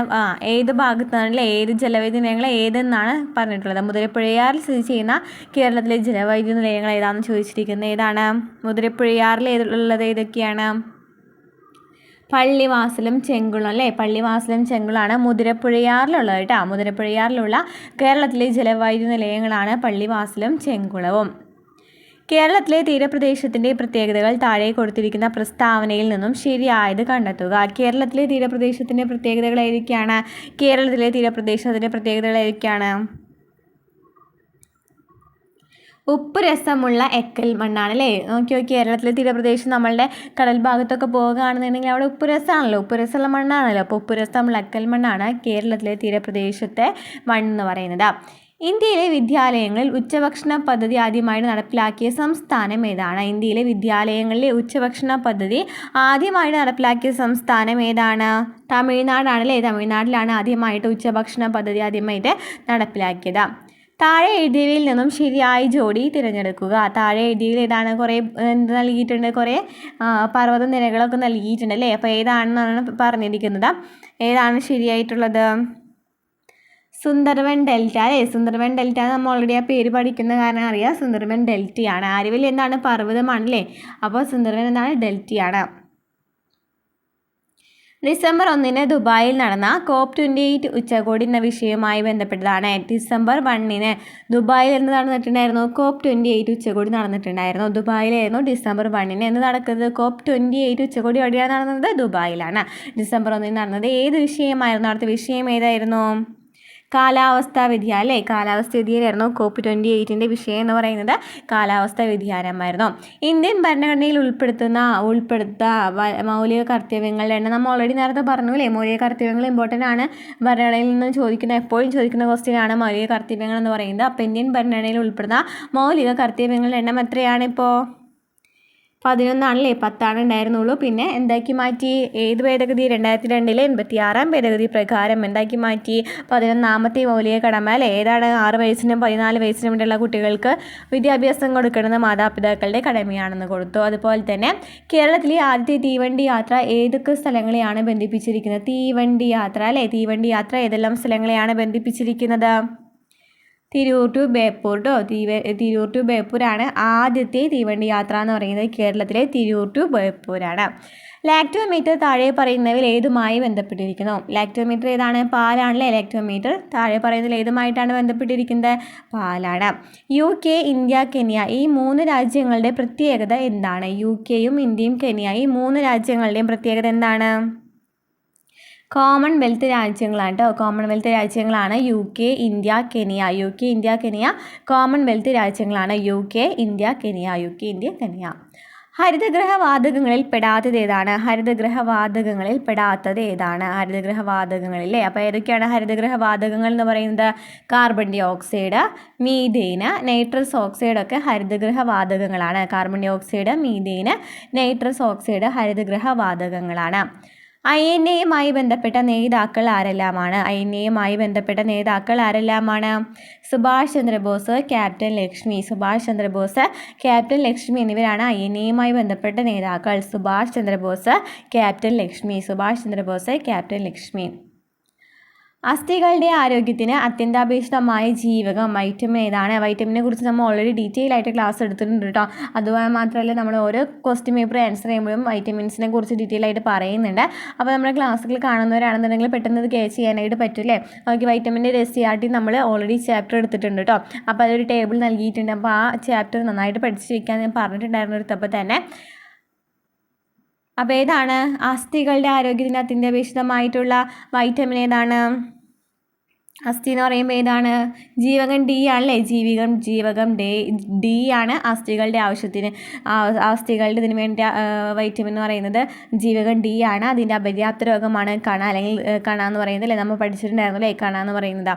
ഏത് ഭാഗത്താണല്ലേ, ഏത് ജലവൈദ്യുത നിലയങ്ങൾ ഏതെന്നാണ് പറഞ്ഞിട്ടുള്ളത്. മുതിരപ്പുഴയാറിൽ സ്ഥിതി ചെയ്യുന്ന കേരളത്തിലെ ജലവൈദ്യുത നിലയങ്ങൾ ഏതാണെന്ന് ചോദിച്ചിരിക്കുന്നത്. ഏതാണ്? മുതിരപ്പുഴയാറിൽ ഉള്ളത് ഏതൊക്കെയാണ്? പള്ളിവാസലും ചെങ്കുളം അല്ലേ. പള്ളിവാസലും ചെങ്കുളമാണ് മുതിരപ്പുഴയാറിലുള്ളത് കേട്ടോ. മുതിരപ്പുഴയാറിലുള്ള കേരളത്തിലെ ജലവൈദ്യുത നിലയങ്ങളാണ് പള്ളിവാസലും ചെങ്കുളവും. കേരളത്തിലെ തീരപ്രദേശത്തിൻ്റെ പ്രത്യേകതകൾ താഴെ കൊടുത്തിരിക്കുന്ന പ്രസ്താവനയിൽ നിന്നും ശരിയായത് കണ്ടെത്തുക. കേരളത്തിലെ തീരപ്രദേശത്തിൻ്റെ പ്രത്യേകതകൾ ഏതൊക്കെയാണ്? കേരളത്തിലെ തീരപ്രദേശത്തിൻ്റെ പ്രത്യേകതകൾ ഏതൊക്കെയാണ്? ഉപ്പ് രസമുള്ള എക്കൽ മണ്ണാണ് അല്ലേ. നോക്കി കേരളത്തിലെ തീരപ്രദേശം നമ്മളുടെ കടൽ ഭാഗത്തൊക്കെ പോകുകയാണെന്നുണ്ടെങ്കിൽ അവിടെ ഉപ്പ് രസമാണല്ലോ, ഉപ്പ് രസമുള്ള മണ്ണാണല്ലോ. അപ്പോൾ ഉപ്പ് രസമുള്ള എക്കൽ മണ്ണാണ് കേരളത്തിലെ തീരപ്രദേശത്തെ മണ്ണെന്ന് പറയുന്നത്. ഇന്ത്യയിലെ വിദ്യാലയങ്ങളിൽ ഉച്ചഭക്ഷണ പദ്ധതി ആദ്യമായിട്ട് നടപ്പിലാക്കിയ സംസ്ഥാനം ഏതാണ്? ഇന്ത്യയിലെ വിദ്യാലയങ്ങളിലെ ഉച്ചഭക്ഷണ പദ്ധതി ആദ്യമായിട്ട് നടപ്പിലാക്കിയ സംസ്ഥാനം ഏതാണ്? തമിഴ്നാടാണ് അല്ലേ. തമിഴ്നാട്ടിലാണ് ആദ്യമായിട്ട് ഉച്ചഭക്ഷണ പദ്ധതി ആദ്യമായിട്ട് നടപ്പിലാക്കിയത്. താഴെ എഴുതിയവയിൽ നിന്നും ശരിയായ ജോഡി തിരഞ്ഞെടുക്കുക. താഴെ എഴുതിയതിൽ ഏതാണ്? കുറേ നൽകിയിട്ടുണ്ട്, കുറേ പർവ്വത നിരകളൊക്കെ നൽകിയിട്ടുണ്ട് അല്ലേ. അപ്പോൾ ഏതാണെന്നാണ് പറഞ്ഞിരിക്കുന്നത്. ഏതാണ് ശരിയായിട്ടുള്ളത്? സുന്ദർബൻ ഡെൽറ്റ അല്ലേ. സുന്ദർബൻ ഡെൽറ്റ നമ്മൾ ഓൾറെഡി ആ പേര് പഠിക്കുന്ന കാരണം അറിയാം. സുന്ദർബൻ ഡെൽറ്റയാണ്. ആര്യവല്ലി എന്താണ്? പർവ്വതമാണല്ലേ. അപ്പോൾ സുന്ദർബൻ എന്താണ്? ഡെൽറ്റയാണ്. ഡിസംബർ 1 ദുബായിൽ നടന്ന COP28 ഉച്ചകോടി എന്ന വിഷയവുമായി ബന്ധപ്പെട്ടതാണ്. ഡിസംബർ 1 ദുബായിൽ എന്ത് നടന്നിട്ടുണ്ടായിരുന്നു? COP28 ഉച്ചകോടി നടന്നിട്ടുണ്ടായിരുന്നു. ദുബായിലായിരുന്നു ഡിസംബർ 1 എന്ന് നടക്കുന്നത്. COP28 ഉച്ചകോടി എവിടെയാണ് നടന്നത്? ദുബായിലാണ്. ഡിസംബർ 1 നടന്നത്. ഏത് വിഷയമായിരുന്നു? അടുത്ത വിഷയം ഏതായിരുന്നു? കാലാവസ്ഥാ വ്യതിയാനം അല്ലേ. കാലാവസ്ഥ വ്യതിയാനമായിരുന്നു COP28 വിഷയം എന്ന് പറയുന്നത്. കാലാവസ്ഥാ വ്യതിയാനമായിരുന്നു. ഇന്ത്യൻ ഭരണഘടനയിൽ ഉൾപ്പെടുത്ത മൗലിക കർത്തവ്യങ്ങളുടെ എണ്ണം നമ്മൾ ഓൾറെഡി നേരത്തെ പറഞ്ഞു അല്ലേ. മൗലിക കർത്തവ്യങ്ങൾ ഇമ്പോർട്ടൻ്റ് ആണ്. ഭരണഘടനയിൽ നിന്ന് എപ്പോഴും ചോദിക്കുന്ന ക്വസ്റ്റ്യൻ ആണ് മൗലിക കർത്തവ്യങ്ങൾ എന്ന് പറയുന്നത്. അപ്പോൾ ഇന്ത്യൻ ഭരണഘടനയിൽ ഉൾപ്പെടുന്ന മൗലിക കർത്തവ്യങ്ങളുടെ എണ്ണം എത്രയാണ്? ഇപ്പോൾ 11 ആണല്ലേ. 10 ഉണ്ടായിരുന്നുള്ളൂ. പിന്നെ എന്താക്കി മാറ്റി? ഏത് ഭേദഗതി? 2002 86 ഭേദഗതി പ്രകാരം എന്താക്കി മാറ്റി? 11ാമത്തെ മൗലിക കടമ അല്ലേ. ഏതാണ്? 6 വയസ്സിനും 14 വയസ്സിനും ഇടയിലുള്ള കുട്ടികൾക്ക് വിദ്യാഭ്യാസം കൊടുക്കുന്നത് മാതാപിതാക്കളുടെ കടമയാണെന്ന് കൊടുത്തു. അതുപോലെ തന്നെ കേരളത്തിലെ ആദ്യത്തെ തീവണ്ടി യാത്ര ഏതൊക്കെ സ്ഥലങ്ങളെയാണ് ബന്ധിപ്പിച്ചിരിക്കുന്നത്? തീവണ്ടി യാത്ര അല്ലേ. തീവണ്ടി യാത്ര ഏതെല്ലാം സ്ഥലങ്ങളെയാണ് ബന്ധിപ്പിച്ചിരിക്കുന്നത്? തിരൂർ ടു ബേപ്പൂർ തിരൂർ ടു ബേപ്പൂരാണ് ആദ്യത്തെ തീവണ്ടി യാത്ര എന്ന് പറയുന്നത്. കേരളത്തിലെ തിരൂർ ടു ബേപ്പൂരാണ്. ലാക്ടോമീറ്റർ താഴെ പറയുന്നവയിൽ ഏതുമായി ബന്ധപ്പെട്ടിരിക്കുന്നു? ലാക്ടോമീറ്റർ ഏതാണ്? പാലാണല്ലേ. ലാക്ടോമീറ്റർ താഴെ പറയുന്നതിൽ ഏതുമായിട്ടാണ് ബന്ധപ്പെട്ടിരിക്കുന്നത്? പാലാണ്. UK, ഇന്ത്യ, കെനിയ ഈ 3 രാജ്യങ്ങളുടെ പ്രത്യേകത എന്താണ്? UKയും ഇന്ത്യയും കെനിയ ഈ 3 രാജ്യങ്ങളുടെയും പ്രത്യേകത എന്താണ്? കോമൺവെൽത്ത് രാജ്യങ്ങളാണ് കേട്ടോ. കോമൺവെൽത്ത് രാജ്യങ്ങളാണ് UK, India, Kenya. UK, India, Kenya Commonwealth രാജ്യങ്ങളാണ്. UK, India, Kenya. UK, India, Kenya. ഹരിതഗൃഹ വാതകങ്ങളിൽ പെടാത്തത് ഏതാണ്? ഹരിതഗൃഹ വാതകങ്ങളിൽ പെടാത്തത് ഏതാണ്? ഹരിതഗൃഹ വാതകങ്ങളില്ലേ. അപ്പോൾ ഏതൊക്കെയാണ് ഹരിതഗൃഹ വാതകങ്ങൾ എന്ന് പറയുന്നത്? Carbon dioxide, methane, nitrous oxide ഒക്കെ ഹരിതഗൃഹ വാതകങ്ങളാണ്. Carbon dioxide, methane, nitrous oxide ഹരിതഗൃഹ വാതകങ്ങളാണ്. INA-യുമായി ബന്ധപ്പെട്ട നേതാക്കൾ ആരെല്ലാമാണ്? INA-യുമായി ബന്ധപ്പെട്ട നേതാക്കൾ ആരെല്ലാമാണ്? സുഭാഷ് ചന്ദ്രബോസ്, ക്യാപ്റ്റൻ ലക്ഷ്മി. സുഭാഷ് ചന്ദ്രബോസ്, ക്യാപ്റ്റൻ ലക്ഷ്മി എന്നിവരാണ് INA-യുമായി ബന്ധപ്പെട്ട നേതാക്കൾ. സുഭാഷ് ചന്ദ്രബോസ്, ക്യാപ്റ്റൻ ലക്ഷ്മി. സുഭാഷ് ചന്ദ്രബോസ്, ക്യാപ്റ്റൻ ലക്ഷ്മി. അസ്ഥികളുടെ ആരോഗ്യത്തിന് അത്യന്താപേക്ഷിതമായ ജീവകം വൈറ്റമിൻ ഏതാണ്? വൈറ്റമിനെ കുറിച്ച് നമ്മൾ ഓൾറെഡി ഡീറ്റെയിൽ ആയിട്ട് ക്ലാസ് എടുത്തിട്ടുണ്ട് കേട്ടോ. അതുപോലെ മാത്രമല്ല നമ്മൾ ഓരോ ക്വസ്റ്റ്യൻ പേപ്പർ ആൻസർ ചെയ്യുമ്പോഴും വൈറ്റമിൻസിനെ കുറിച്ച് ഡീറ്റെയിൽ ആയിട്ട് പറയുന്നുണ്ട്. അപ്പോൾ നമ്മുടെ ക്ലാസ്സുകൾ കാണുന്നവരാണെന്നുണ്ടെങ്കിൽ പെട്ടെന്ന് ഇത് ക്യാച്ച് ചെയ്യാനായിട്ട് പറ്റില്ലേ. ഓക്കെ, വൈറ്റമിൻ്റെ RCRT നമ്മൾ ഓൾറെഡി ചാപ്റ്റർ എടുത്തിട്ടുണ്ട് കേട്ടോ. അപ്പോൾ അതൊരു ടേബിൾ നൽകിയിട്ടുണ്ട്. അപ്പോൾ ആ ചാപ്റ്റർ നന്നായിട്ട് പഠിച്ച് വയ്ക്കാൻ ഞാൻ പറഞ്ഞിട്ടുണ്ടായിരുന്നു എടുത്തപ്പോൾ തന്നെ. അപ്പോൾ ഏതാണ് അസ്ഥികളുടെ ആരോഗ്യത്തിന് അത്യന്താപേക്ഷിതമായിട്ടുള്ള വൈറ്റമിൻ ഏതാണ്? അസ്ഥി എന്ന് പറയുമ്പോൾ ഏതാണ്? ജീവകം D ആണല്ലേ. ജീവകം D ആണ് അസ്ഥികളുടെ ആവശ്യത്തിന് അസ്ഥികളുടെ ഇതിന് വേണ്ടി വൈറ്റമിൻ എന്ന് പറയുന്നത് ജീവകം D ആണ്. അതിൻ്റെ അപര്യാപ്ത രോഗമാണ് കണ അല്ലെങ്കിൽ കണ എന്ന് പറയുന്നത് അല്ലേ. നമ്മൾ പഠിച്ചിട്ടുണ്ടായിരുന്നു അല്ലേ കണ എന്ന് പറയുന്നത്.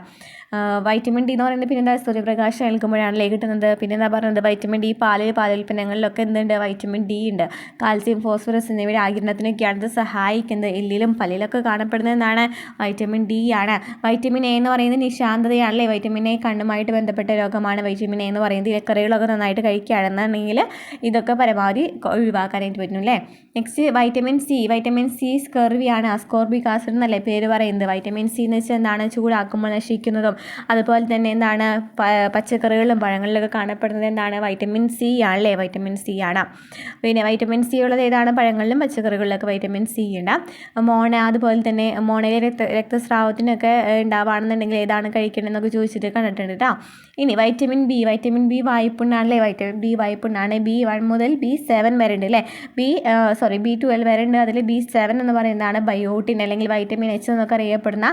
വൈറ്റമിൻ D എന്ന് പറയുന്നത് പിന്നെ എന്താ? സൂര്യപ്രകാശം ഏൽക്കുമ്പോഴാണല്ലേ കിട്ടുന്നത്. പിന്നെ എന്താ പറയുന്നത്? വൈറ്റമിൻ D പാലുൽപ്പന്നങ്ങളിലൊക്കെ എന്തുണ്ട്? വൈറ്റമിൻ D ഉണ്ട്. കാൽസ്യം, ഫോസ്ഫറസ് എന്നിവയുടെ ആഗിരണത്തിനൊക്കെയാണ് ഇത് സഹായിക്കുന്നത്. എല്ലിലും പല്ലിലൊക്കെ കാണപ്പെടുന്നതാണ് വൈറ്റമിൻ D ആണ്. വൈറ്റമിൻ A എന്ന് പറയുന്നത് നിശാന്തതയാണല്ലേ. വൈറ്റമിൻ A കണ്ണുമായിട്ട് ബന്ധപ്പെട്ട രോഗമാണ് വൈറ്റമിൻ A എന്ന് പറയുന്നത്. ഇലക്കറികളൊക്കെ നന്നായിട്ട് കഴിക്കുകയാണെന്നുണ്ടെങ്കിൽ ഇതൊക്കെ പരമാവധി ഒഴിവാക്കാനായിട്ട് പറ്റും അല്ലേ. Next vitamin C. Vitamin C സ്കർവിയാണ്. അസ്കോർബിക് ആസിഡ് എന്നല്ലേ പേര് പറയുന്നത്. വൈറ്റമിൻ C എന്ന് വെച്ചാൽ എന്താണ്? ചൂടാക്കുമ്പോൾ നശിക്കുന്നതും അതുപോലെ തന്നെ എന്താണ് പച്ചക്കറികളിലും പഴങ്ങളിലൊക്കെ കാണപ്പെടുന്നത് എന്താണ് വൈറ്റമിൻ സി ആണല്ലേ, വൈറ്റമിൻ സി ആണ്. പിന്നെ വൈറ്റമിൻ സി ഉള്ളത് ഏതാണ് പഴങ്ങളിലും പച്ചക്കറികളിലൊക്കെ വൈറ്റമിൻ സി ഉണ്ട്. അതുപോലെ തന്നെ മോണയിലെ രക്തസ്രാവത്തിനൊക്കെ ഉണ്ടാവുകയാണെന്നുണ്ടെങ്കിൽ ഏതാണ് കഴിക്കണമെന്നൊക്കെ ചോദിച്ചിട്ട് കണ്ടിട്ടുണ്ട് കേട്ടോ. ഇനി വൈറ്റമിൻ ബി വായ്പുണ്ണാണല്ലേ, വൈറ്റമിൻ ബി വായ്പുണ്ണാണ്. B1 മുതൽ B7 വരെ ഉണ്ട് അല്ലേ, B12 വരെ ഉണ്ട്. അതിൽ B7 എന്ന് പറയുന്നതാണ് ബയോട്ടിൻ അല്ലെങ്കിൽ വൈറ്റമിൻ എച്ച് എന്നൊക്കെ അറിയപ്പെടുന്ന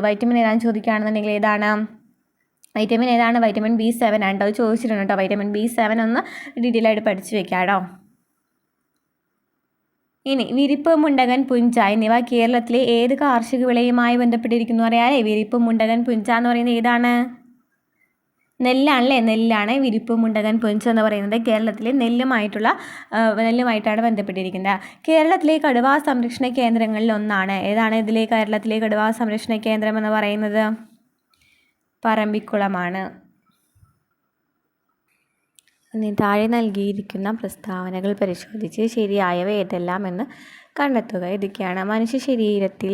വൈറ്റമിൻ ഏതാണെന്ന് ചോദിക്കുകയാണെന്നുണ്ടെങ്കിൽ വൈറ്റമിൻ B7 ആണ് കേട്ടോ. അത് ചോദിച്ചിട്ടുണ്ട് കേട്ടോ. വൈറ്റമിൻ B7 ഒന്ന് ഡീറ്റെയിൽ ആയിട്ട് പഠിച്ചു വെക്കാം കേട്ടോ. ഇനി വിരിപ്പ്, മുണ്ടകൻ, പുഞ്ച എന്നിവ കേരളത്തിലെ ഏത് കാർഷിക വിളയുമായി ബന്ധപ്പെട്ടിരിക്കുന്നു അറിയാലേ. വിരിപ്പ്, മുണ്ടകൻ, പുഞ്ച എന്ന് പറയുന്നത് ഏതാണ്? നെല്ലാണല്ലേ, നെല്ലാണ്. വിരിപ്പ്, മുണ്ടകൻ, പുഞ്ച എന്ന് പറയുന്നത് കേരളത്തിലെ നെല്ലുമായിട്ടാണ് ബന്ധപ്പെട്ടിരിക്കുന്നത്. കേരളത്തിലെ കടുവാ സംരക്ഷണ കേന്ദ്രങ്ങളിൽ ഒന്നാണ് ഏതാണ്? കേരളത്തിലെ കടുവാ സംരക്ഷണ കേന്ദ്രം എന്ന് പറയുന്നത് പറമ്പിക്കുളമാണ്. താഴെ നൽകിയിരിക്കുന്ന പ്രസ്താവനകൾ പരിശോധിച്ച് ശരിയായവ ഏതെല്ലാം എന്ന് കണ്ടെത്തുക. ഇതൊക്കെയാണ് മനുഷ്യ ശരീരത്തിൽ.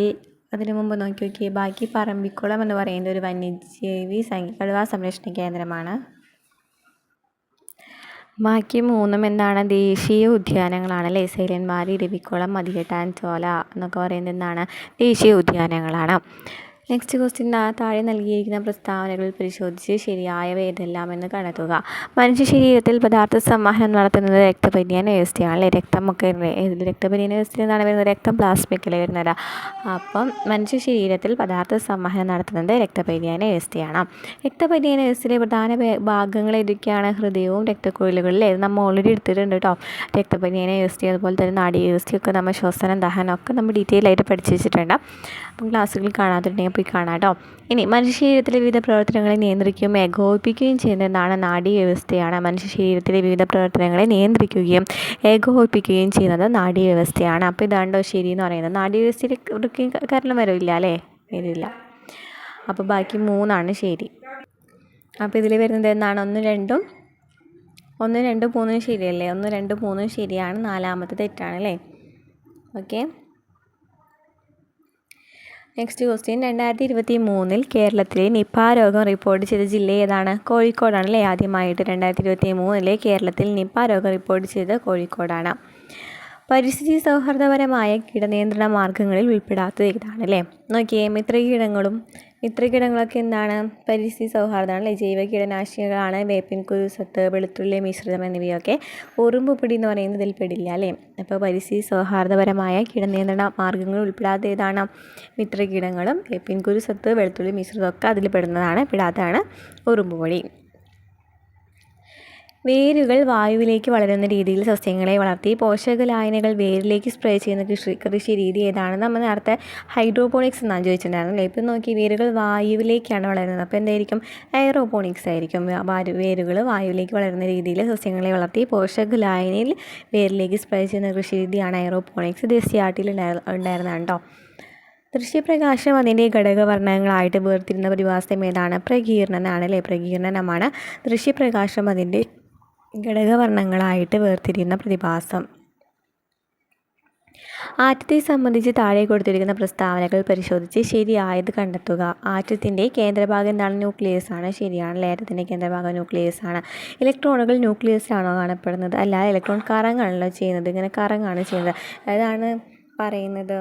അതിനു മുമ്പ് നോക്കിയേ, ബാക്കി പറമ്പിക്കുളം എന്ന് പറയുന്നത് ഒരു വന്യജീവി കടുവാ സംരക്ഷണ കേന്ദ്രമാണ്. ബാക്കി 3 എന്താണ്? ദേശീയ ഉദ്യാനങ്ങളാണ് അല്ലേ. സൈലന്റ്വാലി, ഇരവിക്കുളം, മതികെട്ടാൻ ചോല എന്നൊക്കെ പറയുന്നത് എന്താണ്? ദേശീയ ഉദ്യാനങ്ങളാണ്. നെക്സ്റ്റ് ക്വസ്റ്റ്യൻ, താഴെ നൽകിയിരിക്കുന്ന പ്രസ്താവനകൾ പരിശോധിച്ച് ശരിയായവ ഏതെല്ലാം എന്ന് കണ്ടെത്തുക. മനുഷ്യ ശരീരത്തിൽ പദാർത്ഥ സംവഹനം നടത്തുന്നത് രക്തപര്യന വ്യവസ്ഥയാണ്. രക്തമൊക്കെ രക്തപര്യന വ്യവസ്ഥയിൽ എന്താണ് വരുന്നത്? രക്തം പ്ലാസ്മയ്ക്കല്ലേ വരുന്നത്. അപ്പം മനുഷ്യ ശരീരത്തിൽ പദാർത്ഥ സംവഹനം നടത്തുന്നത് രക്തപര്യന വ്യവസ്ഥയാണ്. രക്തപര്യന വ്യവസ്ഥയിലെ പ്രധാന ഭാഗങ്ങൾ ഏതൊക്കെയാണ്? ഹൃദയവും രക്തക്കുഴലുകളിലെ നമ്മൾ ഓൾറെഡി എടുത്തിട്ടുണ്ട് കേട്ടോ. രക്തപര്യന വ്യവസ്ഥ അതുപോലെ തന്നെ നാഡീ വ്യവസ്ഥയൊക്കെ നമ്മൾ ശ്വസനം, ദഹനം ഒക്കെ നമ്മൾ ഡീറ്റെയിൽ ആയിട്ട് പഠിച്ചു വെച്ചിട്ടുണ്ട്. അപ്പം ക്ലാസ്സുകളിൽ കാണാത്തുണ്ടെങ്കിൽ പോയി കാണാം കേട്ടോ. ഇനി മനുഷ്യ ശരീരത്തിലെ വിവിധ പ്രവർത്തനങ്ങളെ നിയന്ത്രിക്കുകയും ഏകോപിപ്പിക്കുകയും ചെയ്യുന്നതാണ് നാഡീ വ്യവസ്ഥയാണ്. മനുഷ്യ ശരീരത്തിലെ വിവിധ പ്രവർത്തനങ്ങളെ നിയന്ത്രിക്കുകയും ഏകോപിപ്പിക്കുകയും ചെയ്യുന്നത് നാഡീ വ്യവസ്ഥയാണ്. അപ്പോൾ ഇതാണ്ടോ ശരി എന്ന് പറയുന്നത്. നാഡീ വ്യവസ്ഥയിൽ കാരണം വരില്ല അല്ലേ, വരില്ല. അപ്പോൾ ബാക്കി 3 ശരി. അപ്പോൾ ഇതിൽ വരുന്നത് എന്താണ്? 1, 2, 3 ശരിയല്ലേ. 1, 2, 3 ശരിയാണ്. 4ാമത്തെ തെറ്റാണ് അല്ലേ. ഓക്കെ. നെക്സ്റ്റ് ക്വസ്റ്റ്യൻ, 2023 കേരളത്തിലെ നിപ്പ രോഗം റിപ്പോർട്ട് ചെയ്ത ജില്ല ഏതാണ്? കോഴിക്കോടാണ് അല്ലേ. ആദ്യമായിട്ട് 2023 കേരളത്തിൽ നിപ്പ രോഗം റിപ്പോർട്ട് ചെയ്തത് കോഴിക്കോടാണ്. പരിസ്ഥിതി സൗഹാർദ്ദപരമായ കീടനിയന്ത്രണ മാർഗ്ഗങ്ങളിൽ ഉൾപ്പെടാത്തത് ഏതാണ് അല്ലേ. നോക്കിയേ, മിത്രകീടങ്ങളൊക്കെ എന്താണ്? പരിസ്ഥിതി സൗഹാർദ്ദമാണ്. ജൈവ കീടനാശിനികളാണ്. വേപ്പിൻ കുരു സത്ത്, വെളുത്തുള്ളി മിശ്രിതം എന്നിവയൊക്കെ. ഉറുമ്പുപിടി എന്ന് പറയുന്നത് ഇതിൽ പെടില്ല അല്ലേ. അപ്പോൾ പരിസ്ഥിതി സൗഹാർദ്ദപരമായ കീടനിയന്ത്രണ മാർഗ്ഗങ്ങൾ ഉൾപ്പെടാത്ത ഏതാണ്? മിത്രകീടങ്ങളും വേപ്പിൻ കുരു സത്ത്, വെളുത്തുള്ളി മിശ്രിതമൊക്കെ അതിൽ പെടാത്തതാണ് ഉറുമ്പുപൊടി. വേരുകൾ വായുവിലേക്ക് വളരുന്ന രീതിയിൽ സസ്യങ്ങളെ വളർത്തി പോഷകലായനികൾ വേരിലേക്ക് സ്പ്രേ ചെയ്യുന്ന കൃഷി രീതി ഏതാണ്? നമ്മൾ നേരത്തെ ഹൈഡ്രോപോണിക്സ് എന്നാണ് ചോദിച്ചിട്ടുണ്ടായിരുന്നല്ലേ. ഇപ്പം നോക്കി, വേരുകൾ വായുവിലേക്കാണ് വളരുന്നത്. അപ്പോൾ എന്തായിരിക്കും? എയറോപോണിക്സ് ആയിരിക്കും. വേരുകൾ വായുവിലേക്ക് വളരുന്ന രീതിയിൽ സസ്യങ്ങളെ വളർത്തി പോഷകലായനിയിൽ വേരിലേക്ക് സ്പ്രേ ചെയ്യുന്ന കൃഷി രീതിയാണ് എയറോപോണിക്സ്. ഇത് SCERT ഉണ്ടായിരുന്നതാണ് കേട്ടോ. ദൃശ്യപ്രകാശം അതിൻ്റെ ഘടകവർണ്ണങ്ങളായിട്ട് വേർതിരുന്ന പ്രതിഭാസം ഏതാണ്? പ്രകീർണനാണ് അല്ലേ. പ്രകീർണനമാണ് ദൃശ്യപ്രകാശം അതിൻ്റെ ഘടകവർണ്ണങ്ങളായിട്ട് വേർതിരിയുന്ന പ്രതിഭാസം. ആറ്റത്തെ സംബന്ധിച്ച് താഴെ കൊടുത്തിരിക്കുന്ന പ്രസ്താവനകൾ പരിശോധിച്ച് ശരിയായത് കണ്ടെത്തുക. ആറ്റത്തിൻ്റെ കേന്ദ്രഭാഗം എന്താണ്? ന്യൂക്ലിയസ് ആണ്. ശരിയാണ്. ആറ്റത്തിൻ്റെ കേന്ദ്രഭാഗം ന്യൂക്ലിയസ് ആണ്. ഇലക്ട്രോണുകൾ ന്യൂക്ലിയസിലാണോ കാണപ്പെടുന്നത്? അല്ല, ഇലക്ട്രോൺ കറങ്ങാണല്ലോ ചെയ്യുന്നത്. ഇങ്ങനെ കറങ്ങാണ് ചെയ്യുന്നത്. അതാണ് പറയുന്നത്.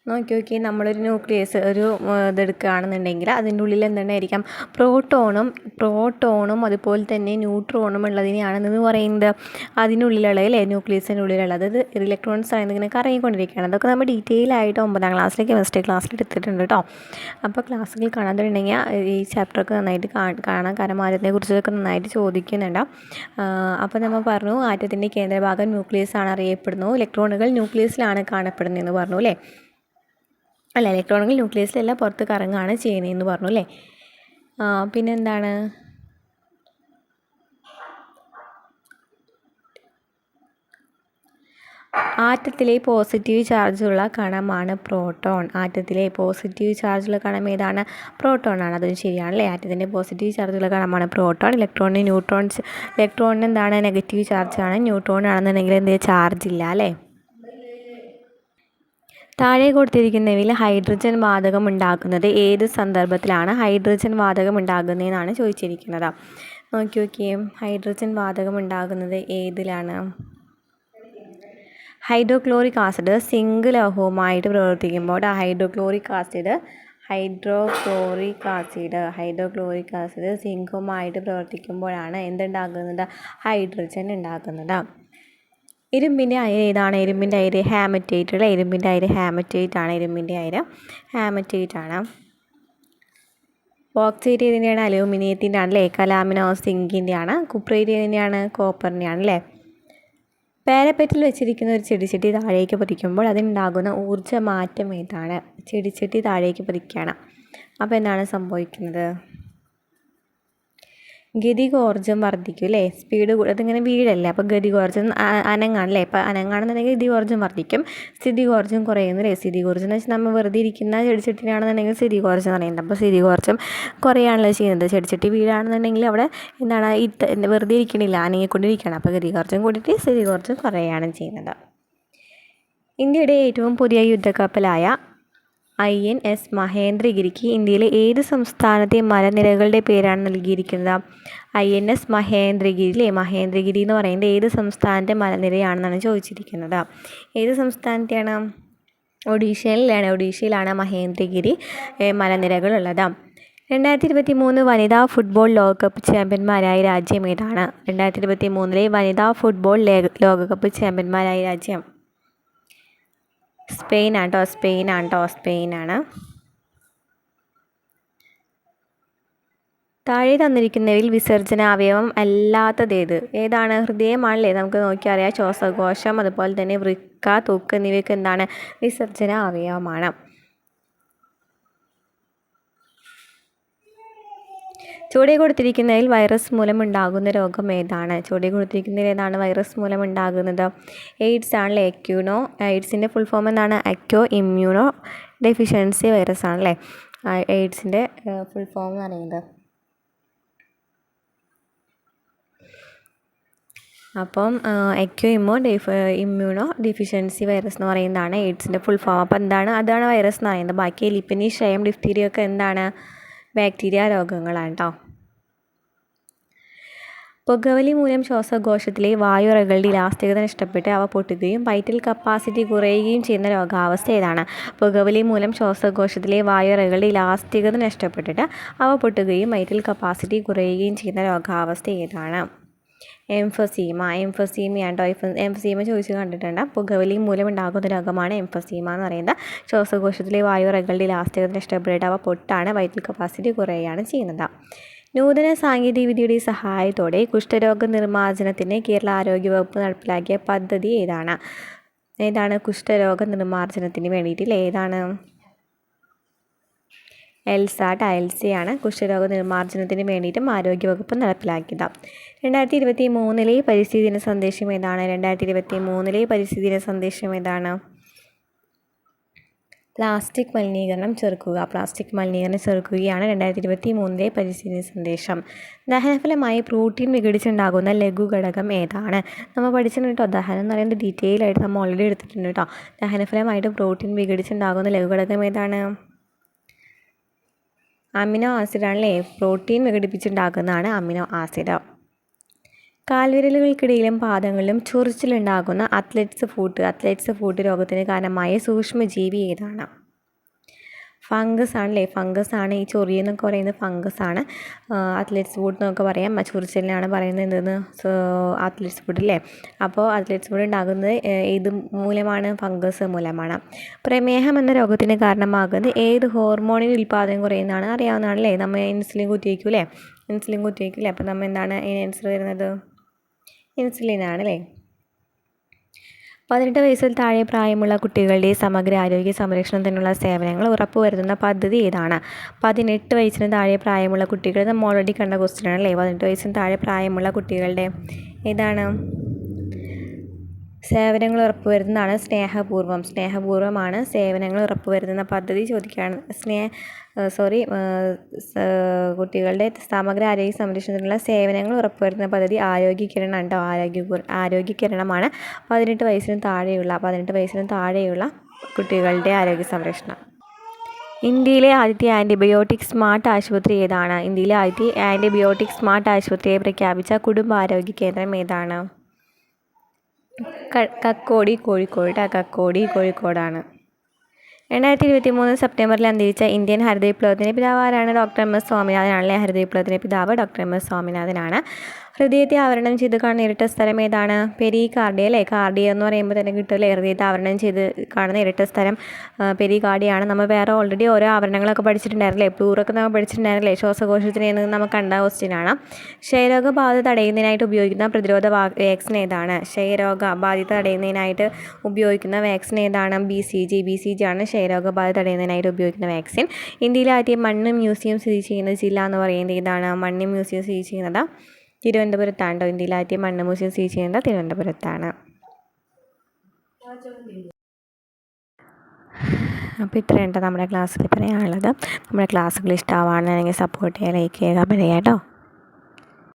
നോക്കി, നമ്മളൊരു ന്യൂക്ലിയസ് ഇതെടുക്കുകയാണെന്നുണ്ടെങ്കിൽ അതിൻ്റെ ഉള്ളിൽ എന്തുണ്ടായിരിക്കാം? പ്രോട്ടോണും അതുപോലെ തന്നെ ന്യൂട്രോണും ഉള്ളതിനെയാണ് എന്ന് പറയുന്നത്. അതിനുള്ളിലുള്ള അല്ലേ, ന്യൂക്ലിയസിൻ്റെ ഉള്ളിലുള്ളത്. അത് ഇലക്ട്രോൺസ് ആയിരുന്നു ഇങ്ങനെ കറങ്ങിക്കൊണ്ടിരിക്കുകയാണ്. അതൊക്കെ നമ്മൾ ഡീറ്റെയിൽ ആയിട്ട് 9ാം ക്ലാസ്സിലെ കെമിസ്ട്രി ക്ലാസ്സിൽ എടുത്തിട്ടുണ്ട് കേട്ടോ. അപ്പോൾ ക്ലാസ്സുകൾ കാണാതുണ്ടെങ്കിൽ ഈ ചാപ്റ്ററൊക്കെ നന്നായിട്ട് കാണാം. കാരണം ആറ്റത്തെക്കുറിച്ചൊക്കെ നന്നായിട്ട് ചോദിക്കുന്നുണ്ട്. അപ്പോൾ നമ്മൾ പറഞ്ഞു ആറ്റത്തിൻ്റെ കേന്ദ്രഭാഗം ന്യൂക്ലിയസ് ആണ് അറിയപ്പെടുന്നു. ഇലക്ട്രോണുകൾ ന്യൂക്ലിയസിലാണ് കാണപ്പെടുന്നതെന്ന് പറഞ്ഞു അല്ലേ. അല്ല, ഇലക്ട്രോണുകൾ ന്യൂക്ലിയസിലല്ല, പുറത്ത് കറങ്ങാണ് ചെയ്യുന്നതെന്ന് പറഞ്ഞു അല്ലേ. പിന്നെന്താണ്? ആറ്റത്തിലെ പോസിറ്റീവ് ചാർജുള്ള കണമാണ് പ്രോട്ടോൺ. ആറ്റത്തിലെ പോസിറ്റീവ് ചാർജുള്ള കണം ഏതാണ്? പ്രോട്ടോൺ ആണ്. അതും ശരിയാണല്ലേ. ആറ്റത്തിൻ്റെ പോസിറ്റീവ് ചാർജുള്ള കണമാണ് പ്രോട്ടോൺ. ഇലക്ട്രോണിന് എന്താണ്? നെഗറ്റീവ് ചാർജാണ്. ന്യൂട്രോൺ ആണെന്നുണ്ടെങ്കിൽ എന്ത് ചാർജ് ഇല്ല അല്ലേ. താഴെ കൊടുത്തിരിക്കുന്നവയിൽ ഹൈഡ്രജൻ വാതകം ഉണ്ടാക്കുന്നത് ഏത് സന്ദർഭത്തിലാണ് ഹൈഡ്രജൻ വാതകം ഉണ്ടാകുന്നതെന്നാണ് ചോദിച്ചിരിക്കുന്നത്. നോക്കിയേ, ഹൈഡ്രജൻ വാതകം ഉണ്ടാകുന്നത് ഏതിലാണ്? ഹൈഡ്രോക്ലോറിക് ആസിഡ് സിങ്ക് ലോഹവുമായിട്ട് പ്രവർത്തിക്കുമ്പോൾ ഹൈഡ്രോക്ലോറിക് ആസിഡ് സിങ്കുമായിട്ട് പ്രവർത്തിക്കുമ്പോഴാണ് എന്തുണ്ടാകുന്നത്? ഹൈഡ്രജൻ ഉണ്ടാകുന്നത്. ഇരുമ്പിൻ്റെ അയിര് ഏതാണ്? ഇരുമ്പിൻ്റെ അയിര് ഹാമറ്റേറ്റ് അല്ലേ? ഇരുമ്പിൻ്റെ അയിര് ഹാമറ്റേറ്റ് ആണ്. ബോക്സൈറ്റ് ഏതിൻ്റെയാണ്? അലൂമിനിയത്തിൻ്റെ ആണല്ലേ. കലാമിനോ സിങ്കിൻ്റെ ആണ്. കുപ്രൈറ്റ് ഏതിൻ്റെയാണ്? കോപ്പറിൻ്റെ ആണല്ലേ. പാരപ്പറ്റിൽ വെച്ചിരിക്കുന്ന ഒരു ചെടിച്ചട്ടി താഴേക്ക് പതിക്കുമ്പോൾ അതിനുണ്ടാകുന്ന ഊർജ്ജ മാറ്റം ഏതാണ്? ചെടിച്ചട്ടി താഴേക്ക് പതിക്കുകയാണ്. അപ്പോൾ എന്താണ് സംഭവിക്കുന്നത്? ഗതികോർജ്ജം വർദ്ധിക്കും അല്ലേ. സ്പീഡ് അതിങ്ങനെ വീഴല്ലേ, അപ്പോൾ ഗതികോർജ്ജം അനങ്ങാണല്ലേ. ഇപ്പോൾ അനങ്ങാണെന്നുണ്ടെങ്കിൽ ഗതികോർജ്ജം വർദ്ധിക്കും, സ്ഥിതികോർജ്ജം കുറയുന്നില്ലേ. സ്ഥിതികോർജ്ജം എന്ന് വെച്ചാൽ നമ്മൾ വെറുതെ ഇരിക്കുന്ന ചെടിച്ചട്ടിനാണെന്നുണ്ടെങ്കിൽ സ്ഥിതികോർജ്ജം എന്ന് പറയുന്നത്. അപ്പോൾ സ്ഥിതികോർജ്ജം കുറയാണല്ലോ ചെയ്യുന്നത്. ചെടിച്ചട്ടി വീഴാണെന്നുണ്ടെങ്കിൽ അവിടെ എന്താണ് വെറുതെ ഇരിക്കണില്ല, അനങ്ങിക്കൊണ്ടിരിക്കുകയാണ്. അപ്പോൾ ഗതികോർജ്ജം കൂടിയിട്ട് സ്ഥിതികോർജ്ജം കുറയുകയാണ് ചെയ്യുന്നത്. ഇന്ത്യയുടെ ഏറ്റവും പുതിയ യുദ്ധക്കപ്പലായ INS മഹേന്ദ്രഗിരിക്ക് ഇന്ത്യയിലെ ഏത് സംസ്ഥാനത്തെ മലനിരകളുടെ പേരാണ് നൽകിയിരിക്കുന്നത്? INS മഹേന്ദ്രഗിരി മഹേന്ദ്രഗിരി എന്ന് പറയുന്നത് ഏത് സംസ്ഥാനത്തെ മലനിരയാണെന്നാണ് ചോദിച്ചിരിക്കുന്നത്. ഏത് സംസ്ഥാനത്തെയാണ്? ഒഡീഷയിലാണ് മഹേന്ദ്രഗിരി മലനിരകളുള്ളത്. 2023 വനിതാ ഫുട്ബോൾ ലോകകപ്പ് ചാമ്പ്യന്മാരായ രാജ്യം ഏതാണ്? 2023 വനിതാ ഫുട്ബോൾ ലോകകപ്പ് ചാമ്പ്യന്മാരായ രാജ്യം സ്പെയിനാണ്. താഴെ തന്നിരിക്കുന്നവയിൽ വിസർജനാവയവം അല്ലാത്തതേത്? ഏതാണ്? ഹൃദയമാണല്ലേ. നമുക്ക് നോക്കിയാൽ അറിയാം. ശ്വാസകോശം, അതുപോലെ തന്നെ വൃക്ക, ത്വക്ക് എന്നിവയൊക്കെ എന്താണ്? വിസർജന അവയവമാണ്. ചുവടെ കൊടുത്തിരിക്കുന്നതിൽ വൈറസ് മൂലമുണ്ടാകുന്ന രോഗം ഏതാണ്? വൈറസ് മൂലമുണ്ടാകുന്നത്? എയ്ഡ്സ് ആണല്ലേ. എയ്ഡ്സിൻ്റെ ഫുൾ ഫോം എന്താണ്? അക്വോ ഇമ്മ്യൂണോ ഡെഫിഷ്യൻസി വൈറസ് ആണല്ലേ എയ്ഡ്സിൻ്റെ ഫുൾ ഫോം എന്ന് പറയുന്നത്. അപ്പം അക്വോ ഇമ്മ്യൂണോ ഡെഫിഷ്യൻസി വൈറസ് എന്ന് പറയുന്നതാണ് എയ്ഡ്സിൻ്റെ ഫുൾ ഫോം. അപ്പോൾ അതാണ് വൈറസ് എന്ന് പറയുന്നത്. ബാക്കി എലിപ്പനി, ക്ഷയം, ഡിഫ്തീരിയ ഒക്കെ എന്താണ്? ബാക്ടീരിയ രോഗങ്ങളാണ് കേട്ടോ. പുകവലി മൂലം ശ്വാസകോശത്തിലെ വായുറകളുടെ ഇലാസ്തികത നഷ്ടപ്പെട്ട് അവ പൊട്ടുകയും വൈറ്റൽ കപ്പാസിറ്റി കുറയുകയും ചെയ്യുന്ന രോഗാവസ്ഥ ഏതാണ്? പുകവലി മൂലം ശ്വാസകോശത്തിലെ വായുറകളുടെ ഇലാസ്തികത നഷ്ടപ്പെട്ടിട്ട് അവ പൊട്ടുകയും വൈറ്റൽ കപ്പാസിറ്റി കുറയുകയും ചെയ്യുന്ന രോഗാവസ്ഥ ഏതാണ്? എംഫസീമയാണ് കേട്ടോ. എംഫസീമ ചോദിച്ച് കണ്ടിട്ടുണ്ട്. പുകവലി മൂലം ഉണ്ടാകുന്ന രോഗമാണ് എംഫസീമ എന്ന് പറയുന്നത്. ശ്വാസകോശത്തിലെ വായുറകളുടെ ഇലാസ്തികത നഷ്ടപ്പെട്ടിട്ട് അവ പൊട്ടാണ്, വൈറ്റൽ കപ്പാസിറ്റി കുറയുകയാണ് ചെയ്യുന്നത്. നൂതന സാങ്കേതികവിദ്യയുടെ സഹായത്തോടെ കുഷ്ഠരോഗ നിർമ്മാർജ്ജനത്തിന് കേരള ആരോഗ്യവകുപ്പ് നടപ്പിലാക്കിയ പദ്ധതി ഏതാണ്? കുഷ്ഠരോഗ നിർമ്മാർജ്ജനത്തിന് വേണ്ടിയിട്ട് ഏതാണ്? എൽസയാണ് കുഷ്ഠരോഗ നിർമ്മാർജ്ജനത്തിന് വേണ്ടിയിട്ടും ആരോഗ്യവകുപ്പ് നടപ്പിലാക്കിയത്. 2023 പരിസ്ഥിതി ദിന സന്ദേശം ഏതാണ്? 2023 പരിസ്ഥിതി ദിന സന്ദേശം ഏതാണ്? പ്ലാസ്റ്റിക് മലിനീകരണം ചെറുക്കുകയാണ് 2023 പരിസ്ഥിതി സന്ദേശം. ദഹനഫലമായി പ്രോട്ടീൻ വിഘടിച്ചുണ്ടാകുന്ന ലഘുഘടകം ഏതാണ്? നമ്മൾ പഠിച്ചിട്ടുണ്ട് കേട്ടോ. ദഹനം എന്ന് പറയുന്നത് ഡീറ്റെയിൽ ആയിട്ട് നമ്മൾ ഓൾറെഡി എടുത്തിട്ടുണ്ട് കേട്ടോ. ദഹനഫലമായിട്ട് പ്രോട്ടീൻ വിഘടിച്ചുണ്ടാകുന്ന ലഘുഘടകം ഏതാണ്? അമിനോ ആസിഡാണല്ലേ. പ്രോട്ടീൻ വിഘടിപ്പിച്ചുണ്ടാക്കുന്നതാണ് അമിനോ ആസിഡ്. കാൽവിരലുകൾക്കിടയിലും പാദങ്ങളിലും ചൊറിച്ചിലുണ്ടാകുന്ന അത്ലറ്റ്സ് ഫൂട്ട് രോഗത്തിന് കാരണമായ സൂക്ഷ്മജീവി ഏതാണ്? ഫംഗസ് ആണ്. ഈ ചൊറിയെന്നൊക്കെ പറയുന്നത് ഫംഗസാണ്. അത്ലറ്റ്സ് ഫുഡ് എന്നൊക്കെ പറയാം. ചൊറിച്ചിലിനാണ് പറയുന്നത് എന്തെന്ന്? അത്ലറ്റ്സ് ഫുഡ് അല്ലേ. അപ്പോൾ അത്ലറ്റ്സ് ഫുഡ് ഉണ്ടാകുന്നത് ഏത് മൂലമാണ്? ഫംഗസ് മൂലമാണ്. പ്രമേഹം എന്ന രോഗത്തിന് കാരണമാകുന്നത് ഏത് ഹോർമോണിൻ്റെ ഉൽപ്പാദനം കുറയുന്നതാണ്? അറിയാവുന്നതാണല്ലേ. നമ്മൾ ഇൻസുലിൻ കുത്തിവയ്ക്കൂലേ. അപ്പോൾ നമ്മൾ എന്താണ് അതിന് ആൻസർ വരുന്നത്? ഇൻസുലിനാണല്ലേ. 18 വയസ്സിൽ താഴെ പ്രായമുള്ള കുട്ടികളുടെ സമഗ്ര ആരോഗ്യ സംരക്ഷണത്തിനുള്ള സേവനങ്ങൾ ഉറപ്പുവരുത്തുന്ന പദ്ധതി ഏതാണ്? 18 വയസ്സിന് താഴെ പ്രായമുള്ള കുട്ടികൾ നമ്മൾ ഓൾറെഡി കണ്ട ക്വസ്റ്റ്യൻ ആണല്ലേ. 18 വയസ്സിന് താഴെ പ്രായമുള്ള കുട്ടികളുടെ ഏതാണ്? സേവനങ്ങൾ ഉറപ്പുവരുത്തുന്നതാണ് സ്നേഹപൂർവ്വമാണ് സേവനങ്ങൾ ഉറപ്പുവരുത്തുന്ന പദ്ധതി ചോദിക്കുകയാണ്. കുട്ടികളുടെ സമഗ്ര ആരോഗ്യ സംരക്ഷണത്തിനുള്ള സേവനങ്ങൾ ഉറപ്പുവരുത്തുന്ന പദ്ധതി ആരോഗ്യകിരണമാണ്. 18 വയസ്സിന് താഴെയുള്ള കുട്ടികളുടെ ആരോഗ്യ സംരക്ഷണം. ഇന്ത്യയിലെ ആദ്യത്തെ ആൻറ്റിബയോട്ടിക് സ്മാർട്ട് ആശുപത്രി ഏതാണ്? ഇന്ത്യയിലെ ആദ്യത്തെ ആൻറ്റിബയോട്ടിക് സ്മാർട്ട് ആശുപത്രിയെ പ്രഖ്യാപിച്ച കുടുംബാരോഗ്യ കേന്ദ്രം ഏതാണ്? കക്കോടി കോഴിക്കോട്. കക്കോടി കോഴിക്കോടാണ്. 2023 സെപ്റ്റംബറിൽ അന്തരിച്ച ഇന്ത്യൻ ഹരിത വിപ്ലവത്തിൻ്റെ പിതാവ് ആരാണ്? ഡോക്ടർ എം എസ് സ്വാമിനാഥനാണല്ലേ ഹരിത വിപ്ലവത്തിൻ്റെ പിതാവ്. ഡോക്ടർ എം എസ് സ്വാമിനാഥനാണ്. ഹൃദയത്തെ ആവരണം ചെയ്ത് കാണുന്ന ഇരട്ട സ്ഥലം ഏതാണ്? പെരികാർഡിയ അല്ലേ. കാർഡിയ എന്ന് പറയുമ്പോൾ തന്നെ കിട്ടുമല്ലേ. ഹൃദയത്തെ ആവരണം ചെയ്ത് കാണുന്ന ഇരട്ട സ്ഥലം പെരികാർഡിയാണ്. നമ്മൾ വേറെ ഓൾറെഡി ഓരോ ആവരണങ്ങളൊക്കെ പഠിച്ചിട്ടുണ്ടായിരുന്നില്ലേ. പ്ലൂറൊക്കെ നമ്മൾ പഠിച്ചിട്ടുണ്ടായിരുന്നില്ലേ. ശ്വാസകോശത്തിന് നമുക്ക് കണ്ട ക്വസ്റ്റ്യനാണ്. ക്ഷയരോഗബാധ തടയുന്നതിനായിട്ട് ഉപയോഗിക്കുന്ന പ്രതിരോധ വാക്സിൻ ഏതാണ്? ക്ഷയരോഗബാധ തടയുന്നതിനായിട്ട് ഉപയോഗിക്കുന്ന വാക്സിൻ ഏതാണ്? BCG ആണ് ക്ഷയരോഗബാധ തടയുന്നതിനായിട്ട് ഉപയോഗിക്കുന്ന വാക്സിൻ. ഇന്ത്യയിലെ ആദ്യ മണ്ണ് മ്യൂസിയം സ്ഥിതി ചെയ്യുന്ന ജില്ല എന്ന് പറയുന്നത് ഏതാണ്? മണ്ണ് മ്യൂസിയം സ്ഥിതി ചെയ്യുന്നത് തിരുവനന്തപുരത്താണ്. ഇന്ത്യയിലെ ആദ്യ മണ്ണ് മ്യൂസിയം സ്ഥിതി ചെയ്യുന്നത് തിരുവനന്തപുരത്താണ്. അപ്പോൾ ഇത്രയുണ്ട് നമ്മുടെ ക്ലാസ്സിൽ പറയാനുള്ളത്. നമ്മുടെ ക്ലാസ്സുകൾ ഇഷ്ടമാവുകയാണെങ്കിൽ സപ്പോർട്ട് ചെയ്യുക, ലൈക്ക് ചെയ്യുക, പറയാം കേട്ടോ.